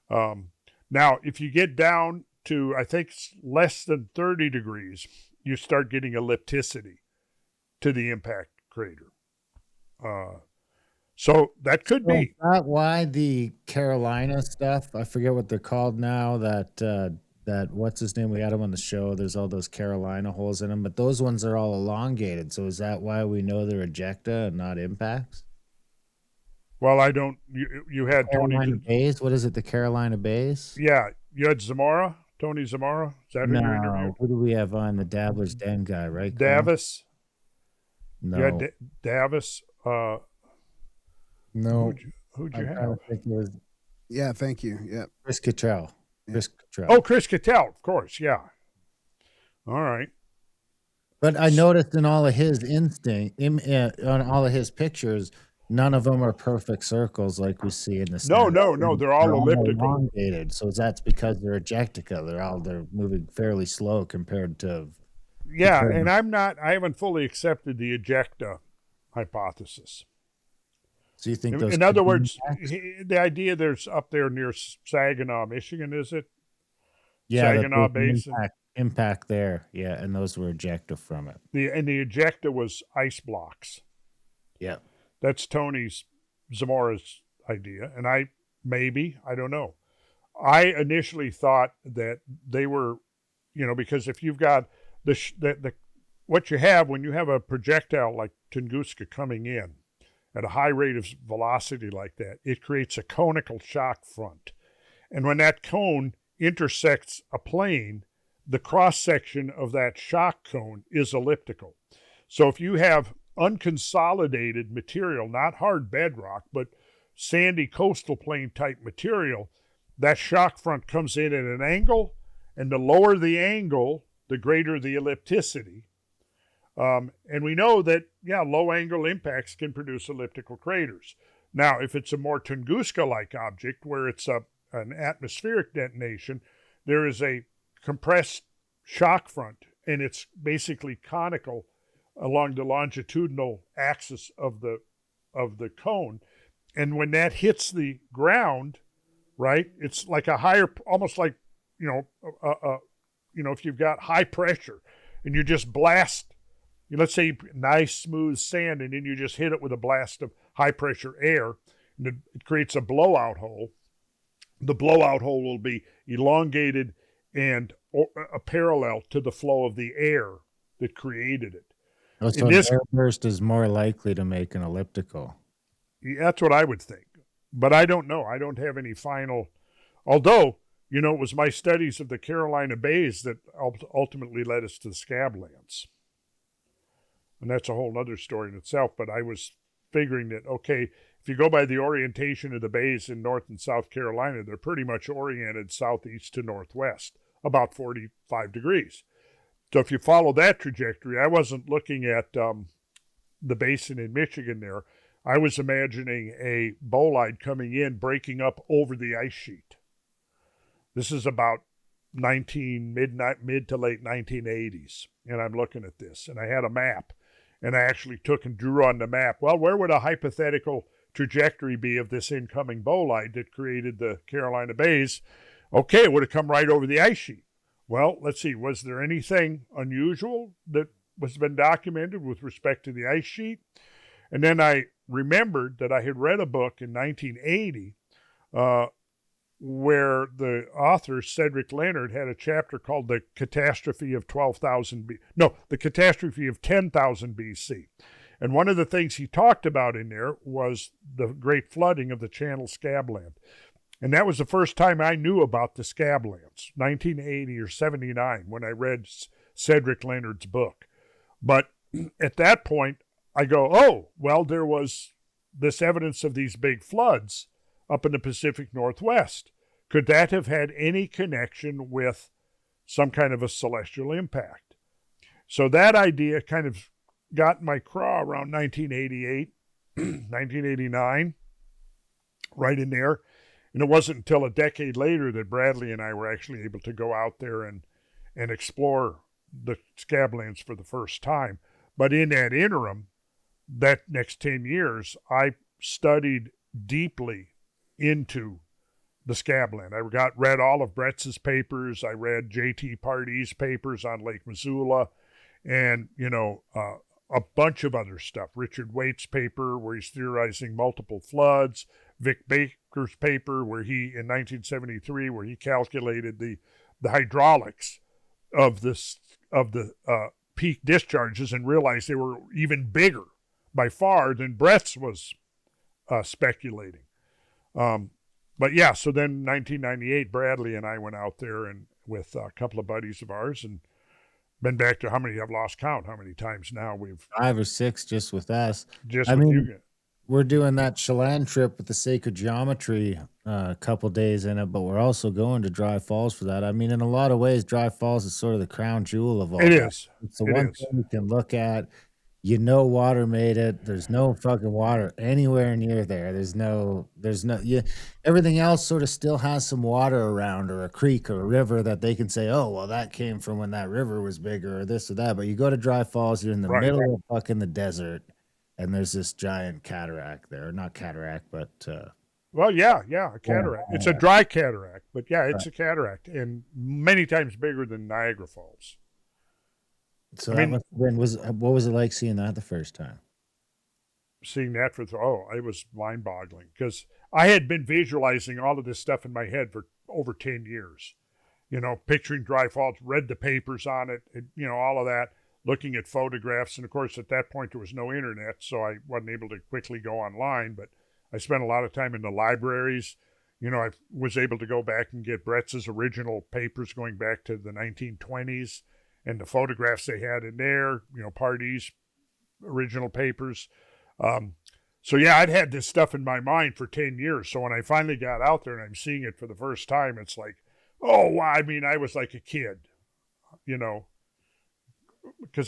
Now, if you get down to, I think, less than 30 degrees, you start getting ellipticity to the impact crater. So that could be. Is that why the Carolina stuff, I forget what they're called now, that what's his name? We had him on the show. There's all those Carolina holes in them, but those ones are all elongated. So is that why we know they're ejecta and not impacts? Well, I don't. You had Carolina Tony Bays. What is it? The Carolina Bays? Yeah, you had Zamora, Tony Zamora. Is that who you interviewed? Who do we have on? The Dabbler's Den guy, right? Davis. No. You had Davis. No. Who'd you have? I think it was Yeah, thank you. Yeah. Chris Cottrell. Chris Cottrell. Oh, Chris Cattell, of course. Yeah. All right. But I noticed in all of his on all of his pictures, none of them are perfect circles like we see in the No. They're all elliptical. elongated. So that's because they're ejectica. They're moving fairly slow compared to. Yeah, and I haven't fully accepted the ejecta hypothesis. So you think those? In other words, the idea there's up there near Saginaw, Michigan, is it? Yeah, Saginaw Basin. Impact there. Yeah, and those were ejecta from it. The ejecta was ice blocks. Yeah. That's Tony's Zamora's idea, and I don't know. I initially thought that they were, because if you've got what you have when you have a projectile like Tunguska coming in at a high rate of velocity like that, it creates a conical shock front, and when that cone intersects a plane, the cross section of that shock cone is elliptical. So if you have unconsolidated material, not hard bedrock, but sandy coastal plain type material, that shock front comes in at an angle, and the lower the angle, the greater the ellipticity. And we know that, low angle impacts can produce elliptical craters. Now, if it's a more Tunguska-like object where it's an atmospheric detonation, there is a compressed shock front, and it's basically conical along the longitudinal axis of the cone. And when that hits the ground, right, it's like a higher, almost like, if you've got high pressure and you just blast, let's say nice smooth sand, and then you just hit it with a blast of high pressure air, and it creates a blowout hole. The blowout hole will be elongated and a parallel to the flow of the air that created it. Oh, so an airburst is more likely to make an elliptical. That's what I would think. But I don't know. I don't have any final. Although, it was my studies of the Carolina Bays that ultimately led us to the Scablands. And that's a whole other story in itself. But I was figuring that, okay, if you go by the orientation of the bays in North and South Carolina, they're pretty much oriented southeast to northwest, about 45 degrees. So if you follow that trajectory, I wasn't looking at the basin in Michigan there. I was imagining a bolide coming in, breaking up over the ice sheet. This is about mid to late 1980s, and I'm looking at this, and I had a map, and I actually took and drew on the map, well, where would a hypothetical trajectory be of this incoming bolide that created the Carolina Bays? Okay, it would have come right over the ice sheet. Well, let's see, was there anything unusual that was been documented with respect to the ice sheet? And then I remembered that I had read a book in 1980 where the author, Cedric Leonard, had a chapter called The Catastrophe of 10,000 BC. And one of the things he talked about in there was the great flooding of the Channeled Scabland. And that was the first time I knew about the Scablands, 1980 or 79, when I read Cedric Leonard's book. But at that point, I go, oh, well, there was this evidence of these big floods up in the Pacific Northwest. Could that have had any connection with some kind of a celestial impact? So that idea kind of got my craw around 1988, 1989, right in there. And it wasn't until a decade later that Bradley and I were actually able to go out there and explore the Scablands for the first time. But in that interim, that next 10 years, I studied deeply into the Scabland. I read all of Bretz's papers. I read J.T. Pardee's papers on Lake Missoula, and, a bunch of other stuff. Richard Waite's paper where he's theorizing multiple floods. Vic Baker's paper where he, in 1973, where he calculated the hydraulics of the peak discharges and realized they were even bigger by far than Bretz was speculating. But yeah, so then 1998, Bradley and I went out there and with a couple of buddies of ours and been back to how many, I've lost count, how many times now we've 5 or 6 just with us. just with you guys. We're doing that Chelan trip with the Sacred Geometry a couple days in it, but we're also going to Dry Falls for that. I mean, in a lot of ways, Dry Falls is sort of the crown jewel of all It that. is. It's the It one is. thing you can look at. Water made it. There's no fucking water anywhere near there. Everything else sort of still has some water around, or a creek or a river that they can say, oh, well, that came from when that river was bigger or this or that. But you go to Dry Falls, you're in the middle of fucking the desert, and there's this giant cataract there. Not cataract, but Well, yeah, a cataract. It's a dry cataract, but yeah, it's a cataract, and many times bigger than Niagara Falls. so that must have been, what was it like seeing that the first time? Seeing that it was mind-boggling because I had been visualizing all of this stuff in my head for over 10 years. Picturing Dry Falls, read the papers on it, all of that, looking at photographs. And of course, at that point, there was no internet, so I wasn't able to quickly go online, but I spent a lot of time in the libraries. I was able to go back and get Bretz's original papers going back to the 1920s and the photographs they had in there, Pardee's original papers. So yeah, I'd had this stuff in my mind for 10 years. So when I finally got out there and I'm seeing it for the first time, it's like, oh, wow. I mean, I was like a kid, because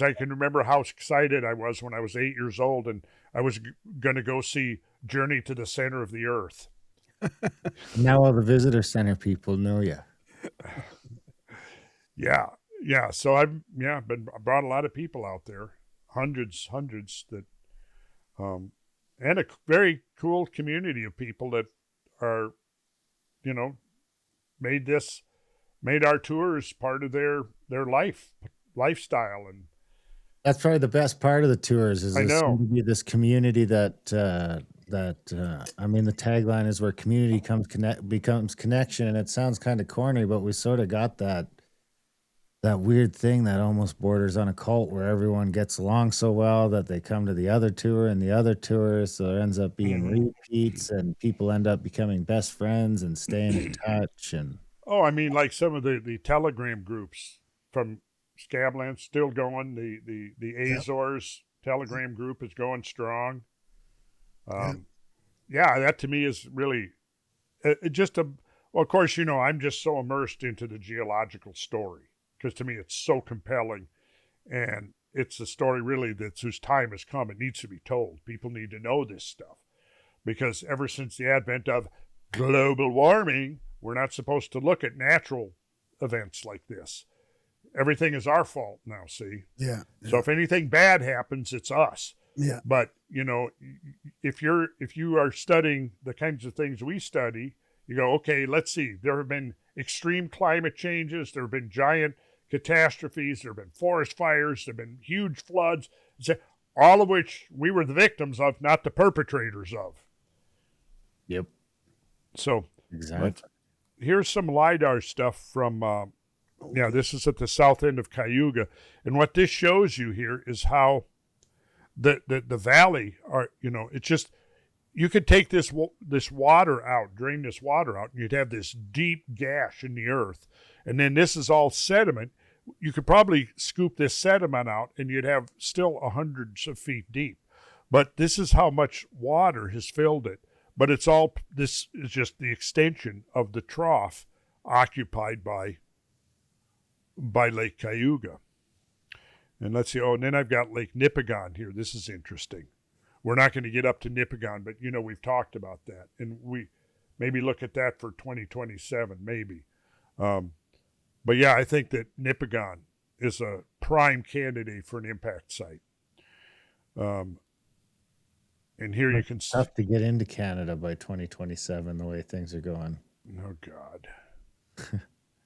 I can remember how excited I was when I was 8 years old and I was going to go see Journey to the Center of the Earth. Now all the visitor center people know you. Yeah. So I brought a lot of people out there, hundreds that, and a very cool community of people that are, made our tours part of their lifestyle. And that's probably the best part of the tours is this community that I mean, the tagline is where community becomes connection. And it sounds kind of corny, but we sort of got that weird thing that almost borders on a cult where everyone gets along so well that they come to the other tour and the other tour. So there ends up being repeats and people end up becoming best friends and staying in touch. And I mean, like some of the Telegram groups from Scablands still going. The Azores Telegram group is going strong. That to me is really of course, I'm just so immersed into the geological story because to me it's so compelling, and it's a story really whose time has come. It needs to be told. People need to know this stuff because ever since the advent of global warming, we're not supposed to look at natural events like this. Everything is our fault now, see? Yeah. So if anything bad happens, it's us. Yeah. But, if you are studying the kinds of things we study, you go, okay, let's see. There have been extreme climate changes. There have been giant catastrophes. There have been forest fires. There have been huge floods, all of which we were the victims of, not the perpetrators of. Yep. So exactly. Here's some LiDAR stuff from, this is at the south end of Cayuga. And what this shows you here is how the valley are, it's just, you could take this water out, drain this water out, and you'd have this deep gash in the earth. And then this is all sediment. You could probably scoop this sediment out and you'd have still hundreds of feet deep. But this is how much water has filled it. But this is just the extension of the trough occupied by Lake Cayuga. And let's see, and then I've got Lake Nipigon here. This is interesting. We're not going to get up to Nipigon, but, we've talked about that. And we maybe look at that for 2027, maybe. But, yeah, I think that Nipigon is a prime candidate for an impact site. And here you can see. Tough to get into Canada by 2027, the way things are going. Oh, God.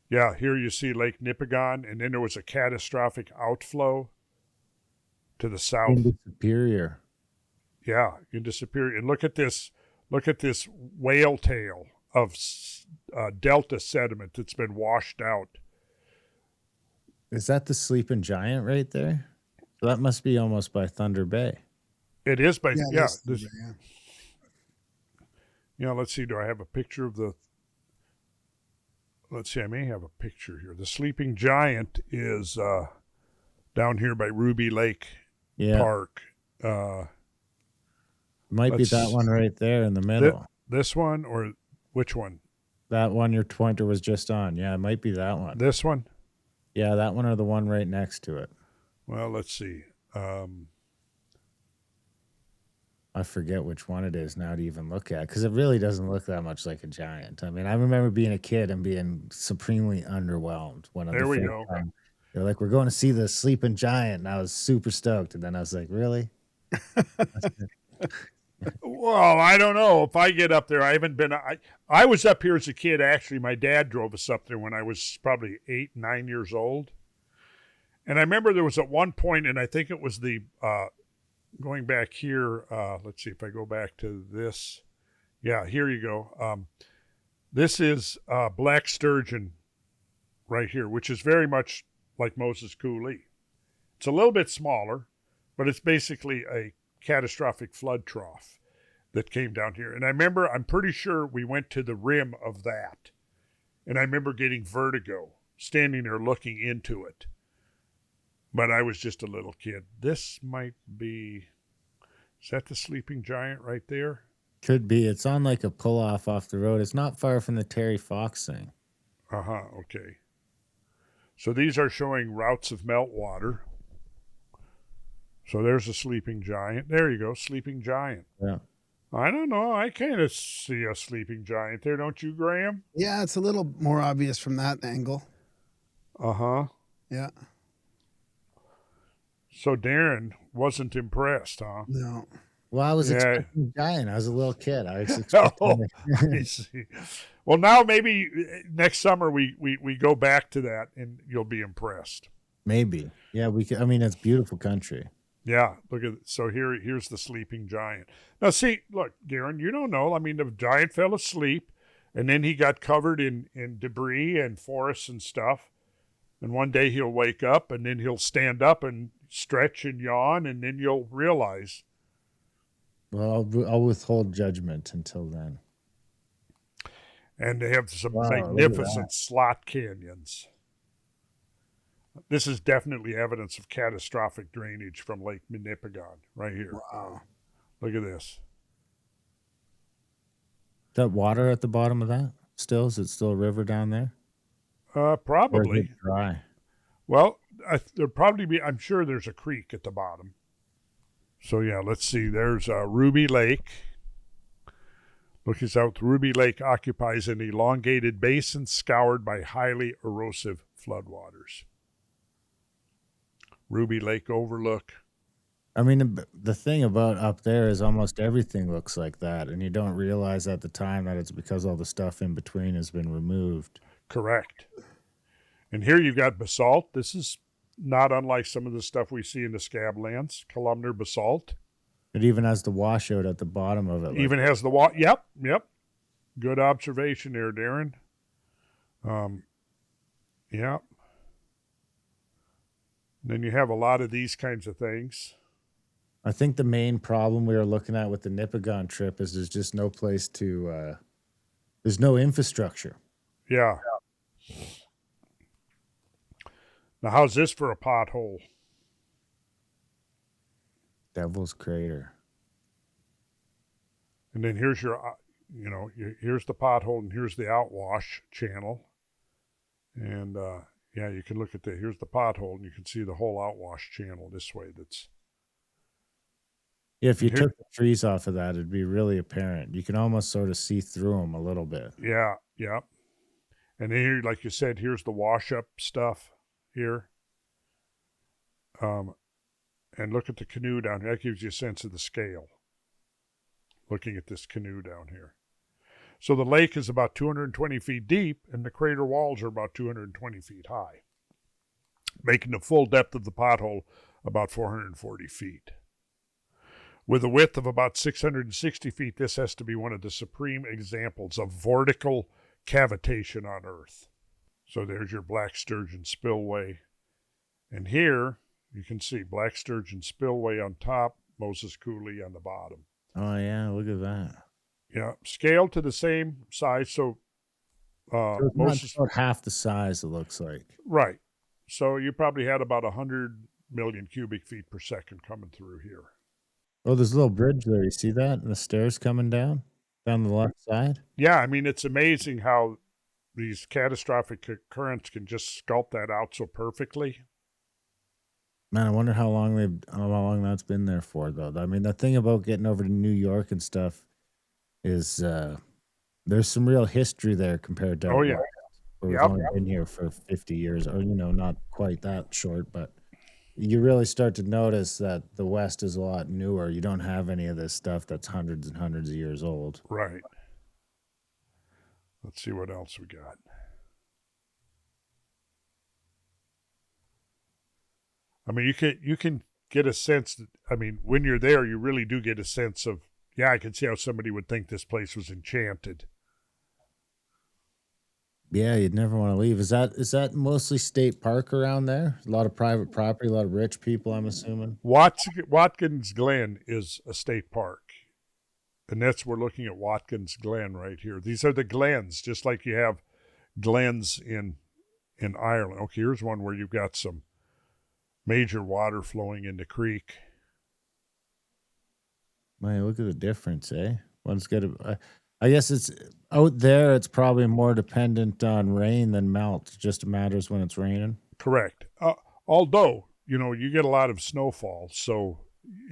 Yeah, here you see Lake Nipigon, and then there was a catastrophic outflow to the south. Into Superior. Yeah, into Superior. And look at this whale tail of delta sediment that's been washed out. Is that the Sleeping Giant right there? So that must be almost by Thunder Bay. It is by, yeah. Yeah. Let's see, do I have a picture of let's see, I may have a picture here. The Sleeping Giant is down here by Ruby Lake Park. Might be that one right there in the middle. This one, or which one? That one your pointer was just on. Yeah, it might be that one. This one? Yeah, that one or the one right next to it. Well, let's see. I forget which one it is now to even look at, because it really doesn't look that much like a giant. I mean, I remember being a kid and being supremely underwhelmed when there we go. They're like, we're going to see the Sleeping Giant, and I was super stoked. And then I was like, really? Well, I don't know. If I get up there, I haven't been. I was up here as a kid. Actually, my dad drove us up there when I was probably 8, 9 years old. And I remember there was at one point, and I think it was the going back here. Let's see if I go back to this. Yeah, here you go. This is black sturgeon right here, which is very much like Moses Coulee. It's a little bit smaller, but it's basically a catastrophic flood trough that came down here. And I remember, I'm pretty sure we went to the rim of that. And I remember getting vertigo, standing there looking into it. But I was just a little kid. This might be, is that the Sleeping Giant right there? Could be. It's on like a pull-off off the road. It's not far from the Terry Fox thing. Okay. So these are showing routes of meltwater. So there's a Sleeping Giant. There you go, Sleeping Giant. Yeah. I don't know. I kind of see a Sleeping Giant there, don't you, Graham? Yeah, it's a little more obvious from that angle. Yeah. So Darren wasn't impressed, huh? No. Well, I was expecting a giant. I was a little kid. I was expecting I see. Well, now maybe next summer we go back to that and you'll be impressed. Maybe. Yeah, we could. I mean, it's beautiful country. Yeah, look at it. So here's the Sleeping Giant. Now, see, look, Darren, you don't know. I mean, the giant fell asleep, and then he got covered in debris and forests and stuff. And one day he'll wake up, and then he'll stand up and stretch and yawn, and then you'll realize. Well, I'll withhold judgment until then. And they have some magnificent slot canyons. This is definitely evidence of catastrophic drainage from Lake Nipigon right here. Wow. Look at this. That water at the bottom of that still? Is it still a river down there? Probably. Or is it dry? Well, there'll probably be, I'm sure there's a creek at the bottom. So, yeah, let's see. There's Ruby Lake. Looking south, Ruby Lake occupies an elongated basin scoured by highly erosive floodwaters. Ruby Lake Overlook. I mean, the thing about up there is almost everything looks like that, and you don't realize at the time that it's because all the stuff in between has been removed. Correct. And here you've got basalt. This is not unlike some of the stuff we see in the Scablands, columnar basalt. It even has the washout at the bottom of it. Even has the Yep. Good observation there, Darren. Yeah. Then you have a lot of these kinds of things. I think the main problem we were looking at with the Nipigon trip is there's just no place to, there's no infrastructure. Yeah. Now, how's this for a pothole? Devil's Crater. And then here's your, here's the pothole and here's the outwash channel. And, yeah, you can look at here's the pothole and you can see the whole outwash channel this way. Yeah, if you took the trees off of that, it'd be really apparent. You can almost sort of see through them a little bit. Yeah, yeah. And then here, like you said, here's the wash-up stuff here. And look at the canoe down here. That gives you a sense of the scale. Looking at this canoe down here. So the lake is about 220 feet deep, and the crater walls are about 220 feet high, making the full depth of the pothole about 440 feet. With a width of about 660 feet, this has to be one of the supreme examples of vortical cavitation on Earth. So there's your black sturgeon spillway. And here you can see black sturgeon spillway on top, Moses Coulee on the bottom. Oh, yeah, look at that. Yeah, scaled to the same size. So, So it's about half the size, it looks like. Right. So you probably had about 100 million cubic feet per second coming through here. Oh, there's a little bridge there. You see that? And the stairs coming down the left side? Yeah, I mean, it's amazing how these catastrophic currents can just sculpt that out so perfectly. Man, I wonder how long that's been there for, though. I mean, the thing about getting over to New York and stuff is there's some real history there compared to yeah, where we've only been here for 50 years, or not quite that short, but you really start to notice that the West is a lot newer. You don't have any of this stuff that's hundreds and hundreds of years old. Right. Let's see what else we got. I mean, you can get a sense that, I mean, when you're there, you really do get a sense of, yeah, I can see how somebody would think this place was enchanted. Yeah, you'd never want to leave. Is that mostly state park around there? A lot of private property, a lot of rich people, I'm assuming. Watkins Glen is a state park. And we're looking at Watkins Glen right here. These are the glens, just like you have glens in Ireland. Okay, here's one where you've got some major water flowing in the creek. Man, look at the difference, eh? One's got I guess it's out there. It's probably more dependent on rain than melt. It just matters when it's raining. Correct. Although, you get a lot of snowfall. So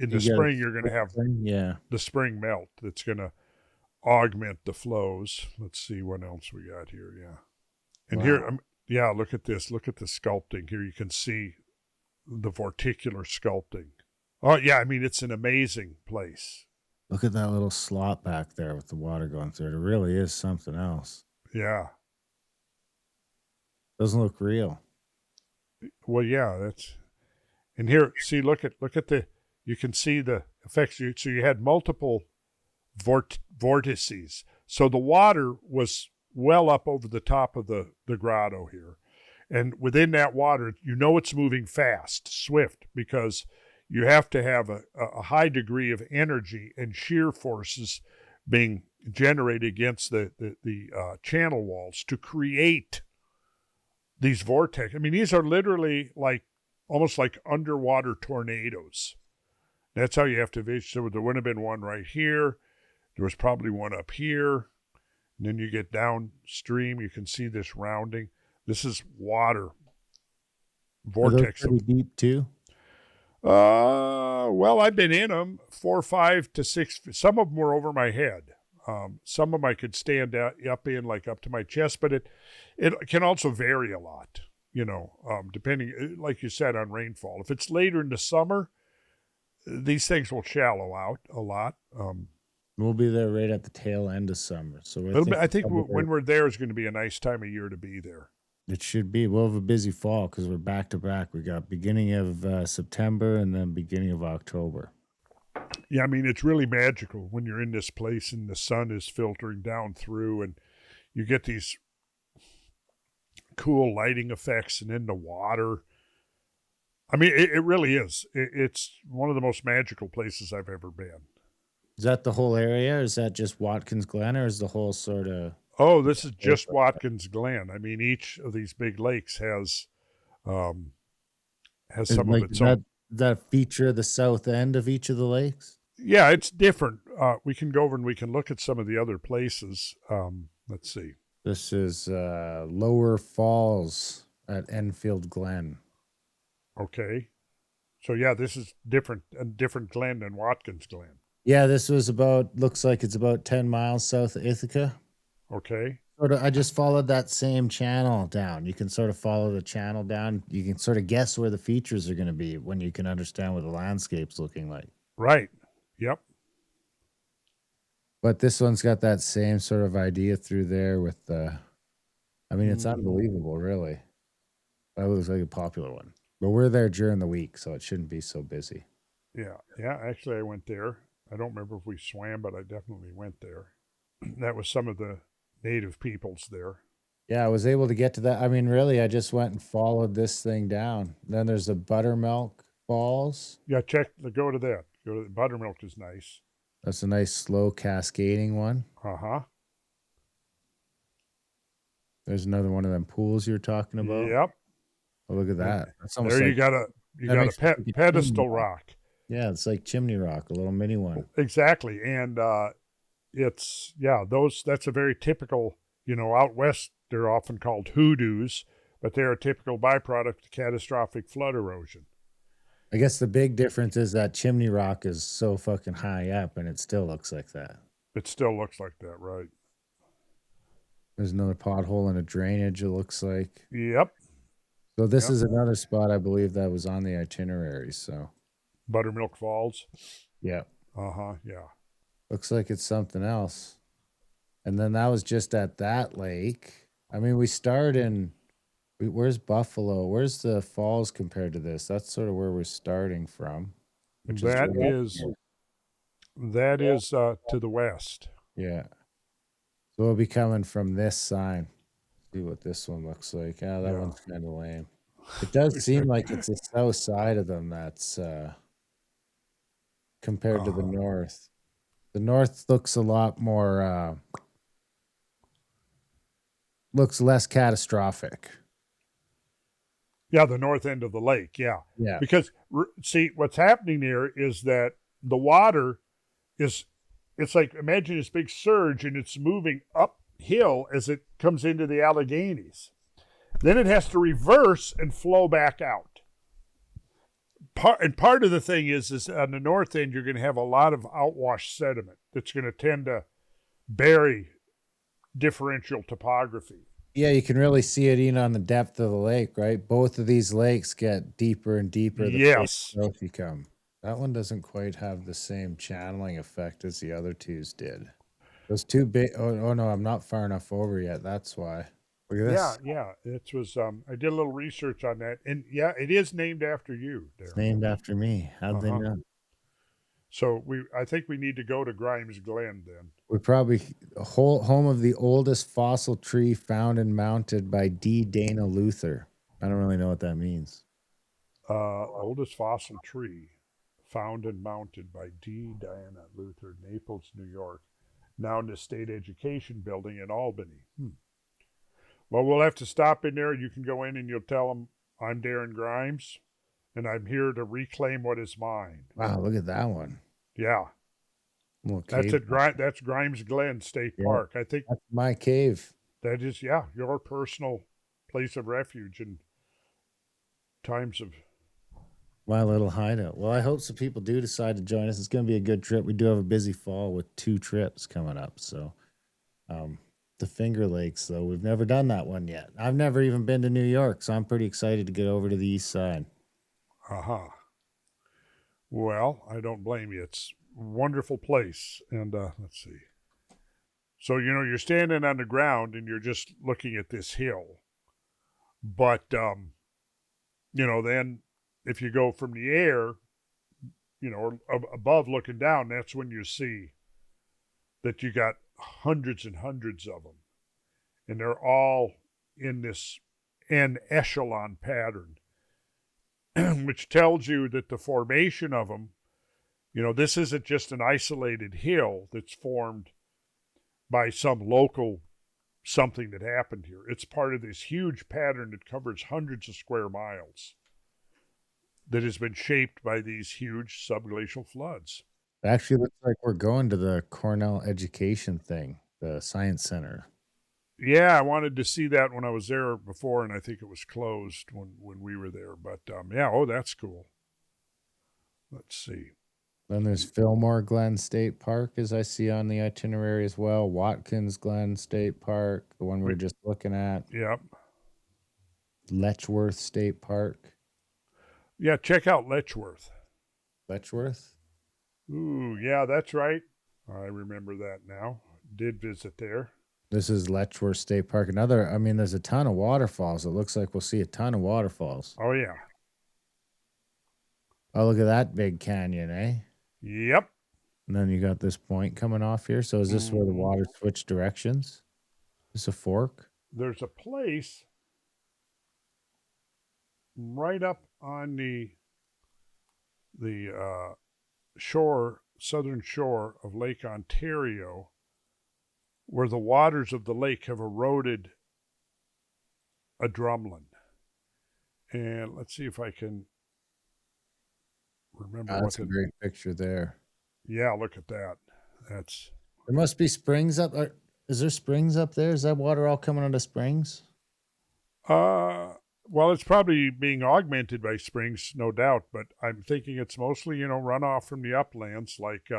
in the spring, you're going to have the spring melt that's going to augment the flows. Let's see what else we got here. Yeah. And here, look at this. Look at the sculpting. Here you can see the vorticular sculpting. Oh, yeah. I mean, it's an amazing place. Look at that little slot back there with the water going through it. It really is something else. Yeah. Doesn't look real. Well, yeah, and here, see, look at you can see the effects. So you had multiple vortices. So the water was well up over the top of the grotto here. And within that water, it's moving fast, swift, because you have to have a high degree of energy and shear forces being generated against the channel walls to create these vortex. I mean, these are literally almost like underwater tornadoes. That's how you have to visualize. So there would have been one right here. There was probably one up here. And then you get downstream, you can see this rounding. This is water vortex. Are those pretty deep too? Well, I've been in them 4, 5 to 6. Some of them were over my head. Some of them I could stand up in, like up to my chest, but it can also vary a lot, depending, like you said, on rainfall. If it's later in the summer, these things will shallow out a lot. We'll be there right at the tail end of summer. So I think when we're there is going to be a nice time of year to be there. It should be. We'll have a busy fall because we're back to back. We got beginning of September and then beginning of October. Yeah, I mean, it's really magical when you're in this place and the sun is filtering down through and you get these cool lighting effects and then the water. I mean, it really is. It's one of the most magical places I've ever been. Is that the whole area? Or is that just Watkins Glen, or is the whole sort of? Oh, this is just Watkins Glen. I mean, each of these big lakes has some of its own. That feature the south end of each of the lakes? Yeah, it's different. We can go over and we can look at some of the other places. Let's see. This is Lower Falls at Enfield Glen. Okay. So yeah, this is a different Glen than Watkins Glen. Yeah, this was looks like it's about 10 miles south of Ithaca. Okay. I just followed that same channel down. You can sort of follow the channel down. You can sort of guess where the features are going to be when you can understand what the landscape's looking like. Right. Yep. But this one's got that same sort of idea through there with it's unbelievable, really. That looks like a popular one. But we're there during the week, so it shouldn't be so busy. Yeah. Yeah. Actually, I went there. I don't remember if we swam, but I definitely went there. That was some of the native peoples there. Yeah, I was able to get to that. I mean, really, I just went and followed this thing down. Then there's the Buttermilk Falls. Yeah, go to that. Buttermilk is nice. That's a nice slow cascading one. Uh-huh. There's another one of them pools you're talking about. Yep. Oh, look at that. That's almost there. You got a pedestal rock. Yeah, it's like Chimney Rock, a little mini one. Exactly, and that's a very typical. Out west they're often called hoodoos, but they're a typical byproduct of catastrophic flood erosion. I guess the big difference is that Chimney Rock is so fucking high up, and it still looks like that. It still looks like that, right? There's another pothole in a drainage, it looks like. Yep. So this is another spot I believe that was on the itinerary, so. Buttermilk Falls? Yeah. Uh-huh, yeah. Looks like it's something else. And then that was just at that lake. I mean, we start in, where's Buffalo? Where's the falls compared to this? That's sort of where we're starting from. That is to the west. Yeah. So we'll be coming from this side. See what this one looks like. That one's kind of lame. It does seem like it's the south side of them that's compared to the north. The north looks a lot more, looks less catastrophic. Yeah, the north end of the lake, yeah. Yeah. Because, see, what's happening there is that the water it's like, imagine this big surge and it's moving uphill as it comes into the Alleghenies. Then it has to reverse and flow back out. Part of the thing is on the north end, you're going to have a lot of outwash sediment that's going to tend to bury differential topography. Yeah, you can really see it even on the depth of the lake, right? Both of these lakes get deeper and deeper the further south you come. That one doesn't quite have the same channeling effect as the other twos did. Those two big. Oh no, I'm not far enough over yet. That's why. Look at this. Yeah. It was. I did a little research on that, and yeah, it is named after you, Darren. It's named after me. How'd they know? So I think we need to go to Grimes Glen then. We're probably home of the oldest fossil tree found and mounted by D. Dana Luther. I don't really know what that means. Oldest fossil tree found and mounted by D. Diana Luther, Naples, New York, now in the State Education Building in Albany. Well, we'll have to stop in there. You can go in and you'll tell them, I'm Darren Grimes, and I'm here to reclaim what is mine. Wow, look at that one. Yeah. That's Grimes Glen State Park. I think that's my cave. That is, your personal place of refuge in times of my little hideout. Well, I hope some people do decide to join us. It's going to be a good trip. We do have a busy fall with 2 trips coming up. So the Finger Lakes, though, we've never done that one yet. I've never even been to New York, so I'm pretty excited to get over to the east side. Well, I don't blame you. It's a wonderful place. And let's see. So, you're standing on the ground and you're just looking at this hill. But, then if you go from the air, or above looking down, that's when you see that you got hundreds and hundreds of them. And they're all in this N echelon pattern. which tells you that the formation of them, this isn't just an isolated hill that's formed by some local something that happened here. It's part of this huge pattern that covers hundreds of square miles that has been shaped by these huge subglacial floods. It actually looks like we're going to the Cornell education thing, the science center. Yeah, I wanted to see that when I was there before, and I think it was closed when we were there. But that's cool. Let's see. Then there's Fillmore Glen State Park, as I see on the itinerary as well. Watkins Glen State Park, the one we were just looking at. Yep. Letchworth State Park. Yeah, check out Letchworth. Letchworth? Ooh, yeah, that's right. I remember that now. Did visit there. This is Letchworth State Park. There's a ton of waterfalls. It looks like we'll see a ton of waterfalls. Oh, yeah. Oh, look at that big canyon, eh? Yep. And then you got this point coming off here. So is this where the water switch directions? Is this a fork? There's a place right up on the southern shore of Lake Ontario, where the waters of the lake have eroded a drumlin. And let's see if I can remember. That's a great picture there. Yeah, look at that. There must be springs up. Is there springs up there? Is that water all coming out of springs? Well, it's probably being augmented by springs, no doubt, but I'm thinking it's mostly, runoff from the uplands, like,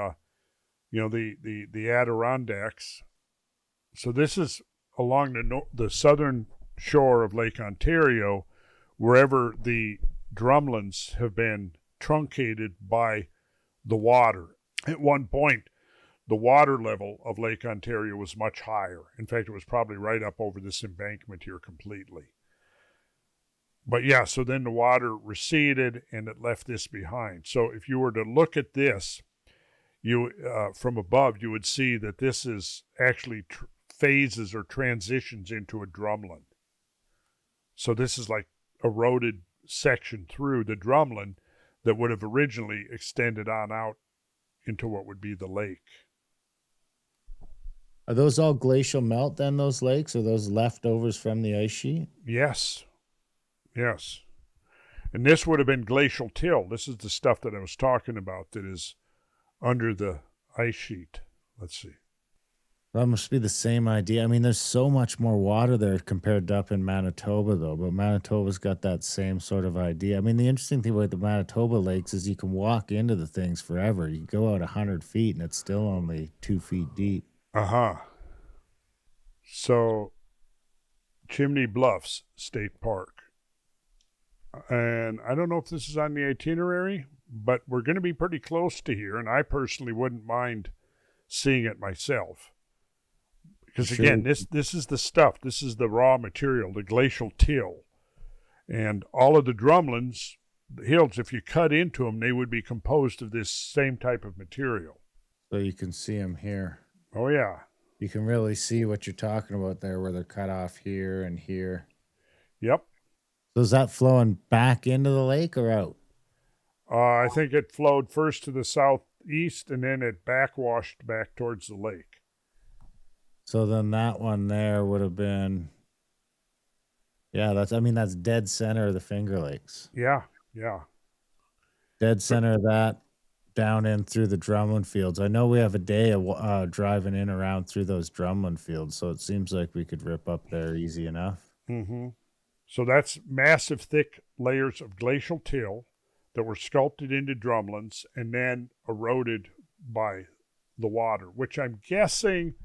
the Adirondacks. So this is along the southern shore of Lake Ontario, wherever the drumlins have been truncated by the water. At one point, the water level of Lake Ontario was much higher. In fact, it was probably right up over this embankment here completely. But yeah, so then the water receded and it left this behind. So if you were to look at this, you from above, you would see that this is actually phases or transitions into a drumlin. So this is like eroded section through the drumlin that would have originally extended on out into what would be the lake. Are those all glacial melt then, those lakes? Are those leftovers from the ice sheet? Yes. And this would have been glacial till. This is the stuff that I was talking about that is under the ice sheet. Let's see. That must be the same idea. There's so much more water there compared to up in Manitoba, though. But Manitoba's got that same sort of idea. The interesting thing about the Manitoba lakes is you can walk into the things forever. You go out 100 feet, and it's still only 2 feet deep. So, Chimney Bluffs State Park. And I don't know if this is on the itinerary, but we're going to be pretty close to here, and I personally wouldn't mind seeing it myself. Because again, this is the stuff. This is the raw material, the glacial till. And all of the drumlins, the hills, if you cut into them, they would be composed of this same type of material. So you can see them here. Oh, yeah. You can really see what you're talking about there, where they're cut off here and here. Yep. So is that flowing back into the lake or out? I think it flowed first to the southeast, and then it backwashed back towards the lake. So then that one there would have been, that's dead center of the Finger Lakes. Yeah. Dead center of that, down in through the drumlin fields. I know we have a day of driving in around through those drumlin fields, so it seems like we could rip up there easy enough. Mm-hmm. So that's massive, thick layers of glacial till that were sculpted into drumlins and then eroded by the water, which I'm guessing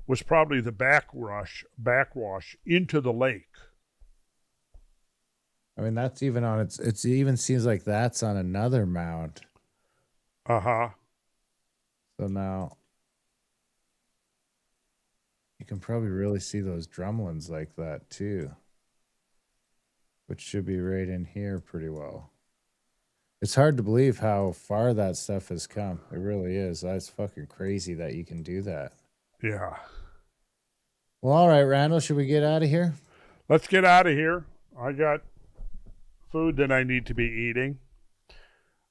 was probably the backwash into the lake. That's even on it even seems like that's on another mound. So now you can probably really see those drumlins like that too, which should be right in here pretty well. It's hard to believe how far that stuff has come. It really is. That's fucking crazy that you can do that. Yeah. Well, all right, Randall, should we get out of here? Let's get out of here. I got food that I need to be eating.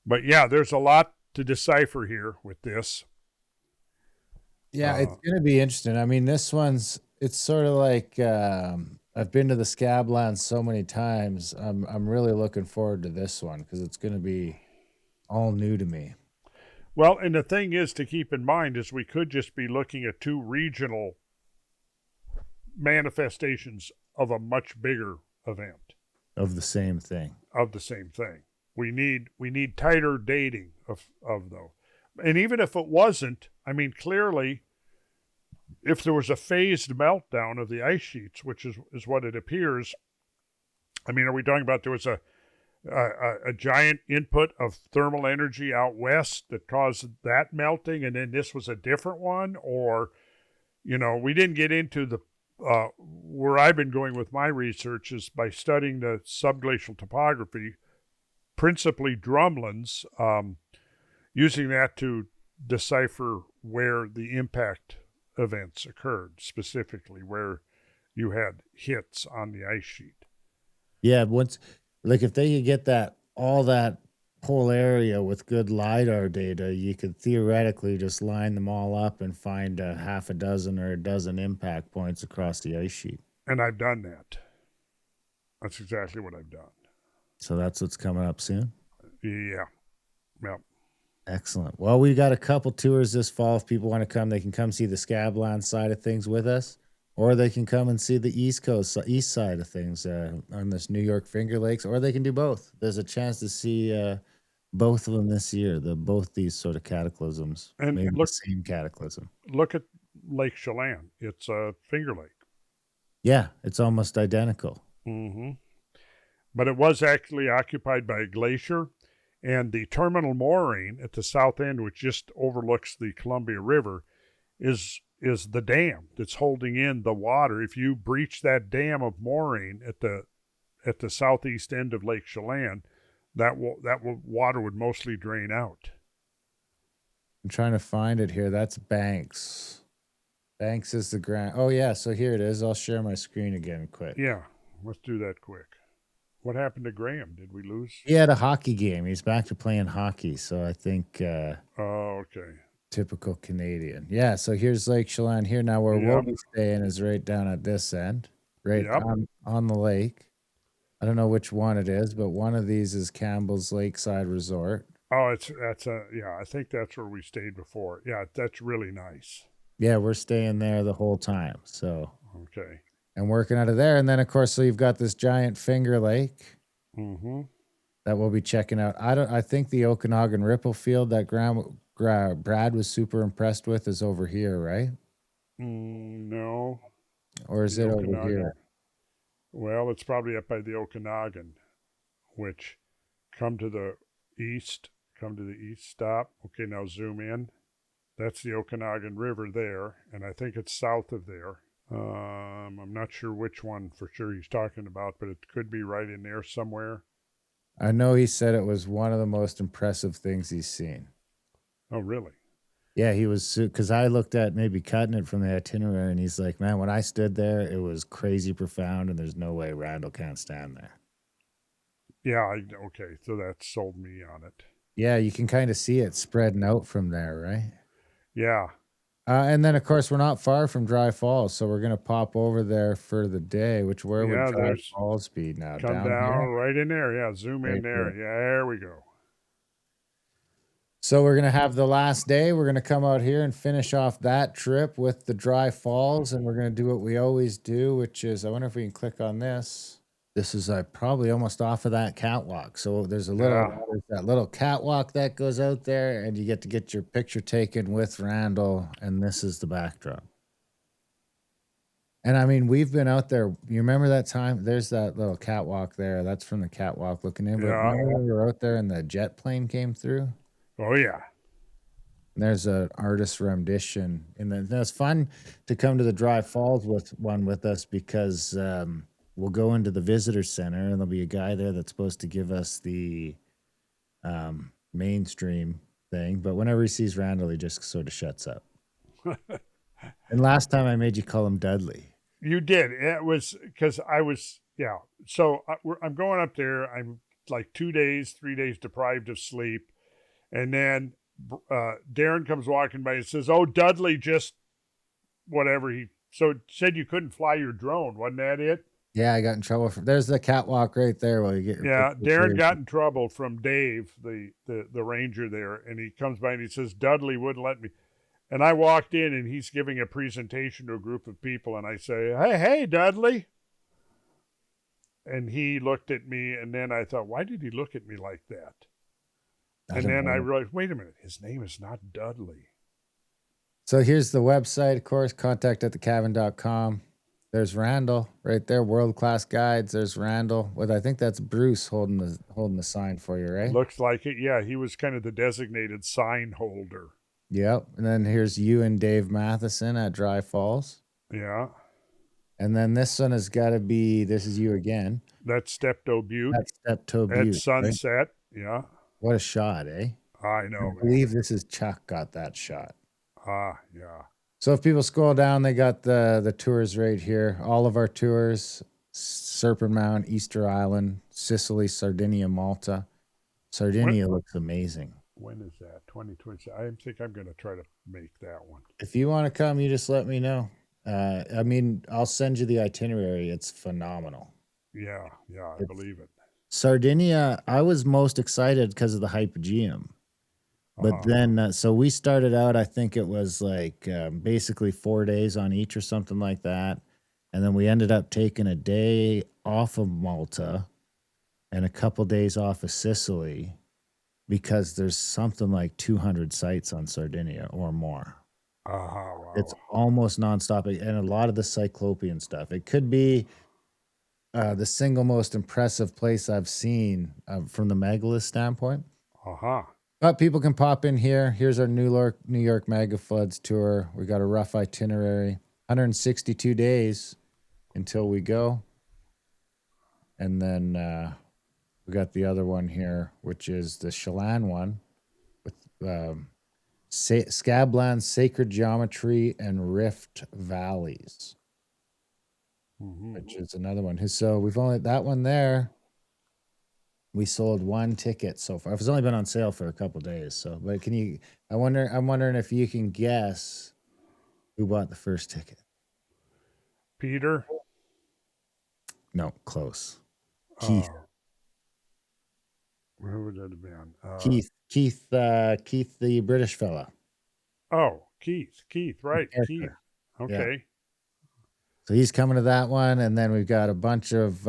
But yeah, there's a lot to decipher here with this. Yeah, it's going to be interesting. I mean, it's sort of like I've been to the Scablands so many times. I'm really looking forward to this one because it's going to be all new to me. Well, and the thing is to keep in mind is we could just be looking at two regional manifestations of a much bigger event. Of the same thing. We need tighter dating of though. And even if it wasn't, I mean, clearly, if there was a phased meltdown of the ice sheets, which is what it appears, I mean, are we talking about there was a giant input of thermal energy out west that caused that melting, and then this was a different one? Or, we didn't get into the where I've been going with my research is by studying the subglacial topography, principally drumlins, using that to decipher where the impact events occurred, specifically where you had hits on the ice sheet. Yeah, if they could get all that whole area with good LiDAR data, you could theoretically just line them all up and find a half a dozen or a dozen impact points across the ice sheet. And I've done that. That's exactly what I've done. So that's what's coming up soon? Yeah. Yep. Excellent. Well, we got a couple tours this fall. If people want to come, they can come see the Scablands side of things with us, or they can come and see the east side of things on this New York Finger Lakes, or they can do both. There's a chance to see both of them this year, both these sort of cataclysms, and maybe the same cataclysm. Look at Lake Chelan. It's a Finger Lake. Yeah, it's almost identical. Mm-hmm. But it was actually occupied by a glacier. And the terminal mooring at the south end, which just overlooks the Columbia River, is the dam that's holding in the water. If you breach that dam of mooring at the southeast end of Lake Chelan, that water would mostly drain out. I'm trying to find it here. That's Banks. Banks is the ground. Oh yeah, so here it is. I'll share my screen again quick. Yeah, let's do that quick. What happened to Graham? Did we lose? He had a hockey game. He's back to playing hockey. So I think. Oh, okay. Typical Canadian. Yeah. So here's Lake Chelan here. Now where we'll be staying is right down at this end, right on the lake. I don't know which one it is, but one of these is Campbell's Lakeside Resort. Oh, I think that's where we stayed before. Yeah, that's really nice. Yeah, we're staying there the whole time. So. Okay. And working out of there. And then, of course, so you've got this giant Finger Lake that we'll be checking out. I think the Okanagan Ripple Field that Brad was super impressed with is over here, right? No. Or is it over here? Well, it's probably up by the Okanagan, which come to the east, stop. Okay, now zoom in. That's the Okanagan River there, and I think it's south of there. I'm not sure which one for sure he's talking about, but it could be right in there somewhere. I know he said it was one of the most impressive things he's seen. Oh, really? Yeah, he was, because I looked at maybe cutting it from the itinerary, and he's like, man, when I stood there, it was crazy profound, and there's no way Randall can't stand there. Yeah, okay, so that sold me on it. Yeah, you can kind of see it spreading out from there, right? Yeah. And then, of course, we're not far from Dry Falls, so we're going to pop over there for the day, would Dry Falls be now? Come down right in there. Yeah, zoom in there. Yeah, there we go. So we're going to have the last day. We're going to come out here and finish off that trip with the Dry Falls, and we're going to do what we always do, which is, I wonder if we can click on this. This is probably almost off of that catwalk. So there's that little catwalk that goes out there, and you get your picture taken with Randall, and this is the backdrop. And I mean, we've been out there. You remember that time? There's that little catwalk there. That's from the catwalk looking in. But remember when we were out there and the jet plane came through? Oh, yeah. And there's an artist rendition. And it's fun to come to the Dry Falls with us because we'll go into the visitor center and there'll be a guy there that's supposed to give us the mainstream thing. But whenever he sees Randall, he just sort of shuts up. And last time I made you call him Dudley. You did. It was because I was, yeah. So I'm going up there. I'm like 2 days, 3 days deprived of sleep. And then Darren comes walking by and says, "Oh, Dudley just whatever." So it said you couldn't fly your drone. Wasn't that it? Yeah, I got in trouble for. There's the catwalk right there. While you get your Yeah, picture Darren taken. got in trouble from Dave, the ranger there, and he comes by and he says, "Dudley wouldn't let me." And I walked in and he's giving a presentation to a group of people, and I say, Hey, Dudley." And he looked at me, and then I thought, why did he look at me like that? And then I realized, wait a minute, his name is not Dudley. So here's the website, of course, contact@thecavern.com. There's Randall right there, world-class guides. There's Randall. I think that's Bruce holding the sign for you, right? Looks like it. Yeah, he was kind of the designated sign holder. Yep. And then here's you and Dave Matheson at Dry Falls. Yeah. And then this one has got to be, this is you again. That's Steptoe Butte. That's Steptoe Butte. At sunset. Right? Yeah. What a shot, eh? I know. I believe this is Chuck got that shot. Yeah. So if people scroll down, they got the tours right here. All of our tours: Serpent Mound, Easter Island, Sicily, Sardinia, Malta. Sardinia looks amazing. When is that? 2020. I think I'm going to try to make that one. If you want to come, you just let me know. I mean, I'll send you the itinerary. It's phenomenal. Yeah, I believe it. Sardinia, I was most excited because of the Hypogeum. But then, so we started out, I think it was like basically 4 days on each or something like that. And then we ended up taking a day off of Malta and a couple days off of Sicily because there's something like 200 sites on Sardinia or more. Wow. It's almost nonstop. And a lot of the Cyclopean stuff. It could be the single most impressive place I've seen from the megalith standpoint. But people can pop in here. Here's our New York Mega Floods tour. We got a rough itinerary. 162 days until we go. And then we got the other one here, which is the Chelan one with Scablands, Sacred Geometry, and Rift Valleys, which is another one. So we've only that one there. We sold one ticket so far. It's only been on sale for a couple days. So, but can you? I'm wondering if you can guess who bought the first ticket. Peter? No, close. Keith. Who would that have been? Keith, the British fella. Oh, Keith, right? Keith. Okay. Yeah. So he's coming to that one, and then we've got a bunch of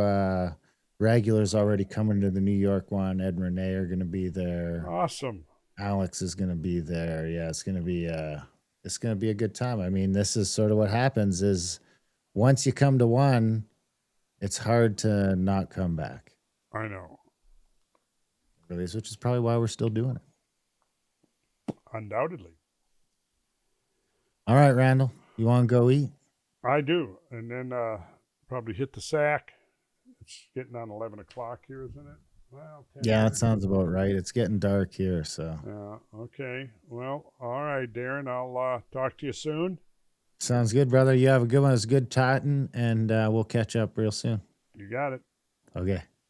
regulars already coming to the New York one. Ed and Renee are going to be there. Awesome. Alex is going to be there. Yeah, it's going to be a good time. I mean, this is sort of what happens is once you come to one, it's hard to not come back. I know. Really, which is probably why we're still doing it. Undoubtedly. All right, Randall, you want to go eat? I do, and then probably hit the sack. It's getting on 11 o'clock here, isn't it? Well, yeah, that sounds about right. It's getting dark here, so. Yeah, okay. Well, all right, Darren, I'll talk to you soon. Sounds good, brother. You have a good one. It's good chatting, and we'll catch up real soon. You got it. Okay.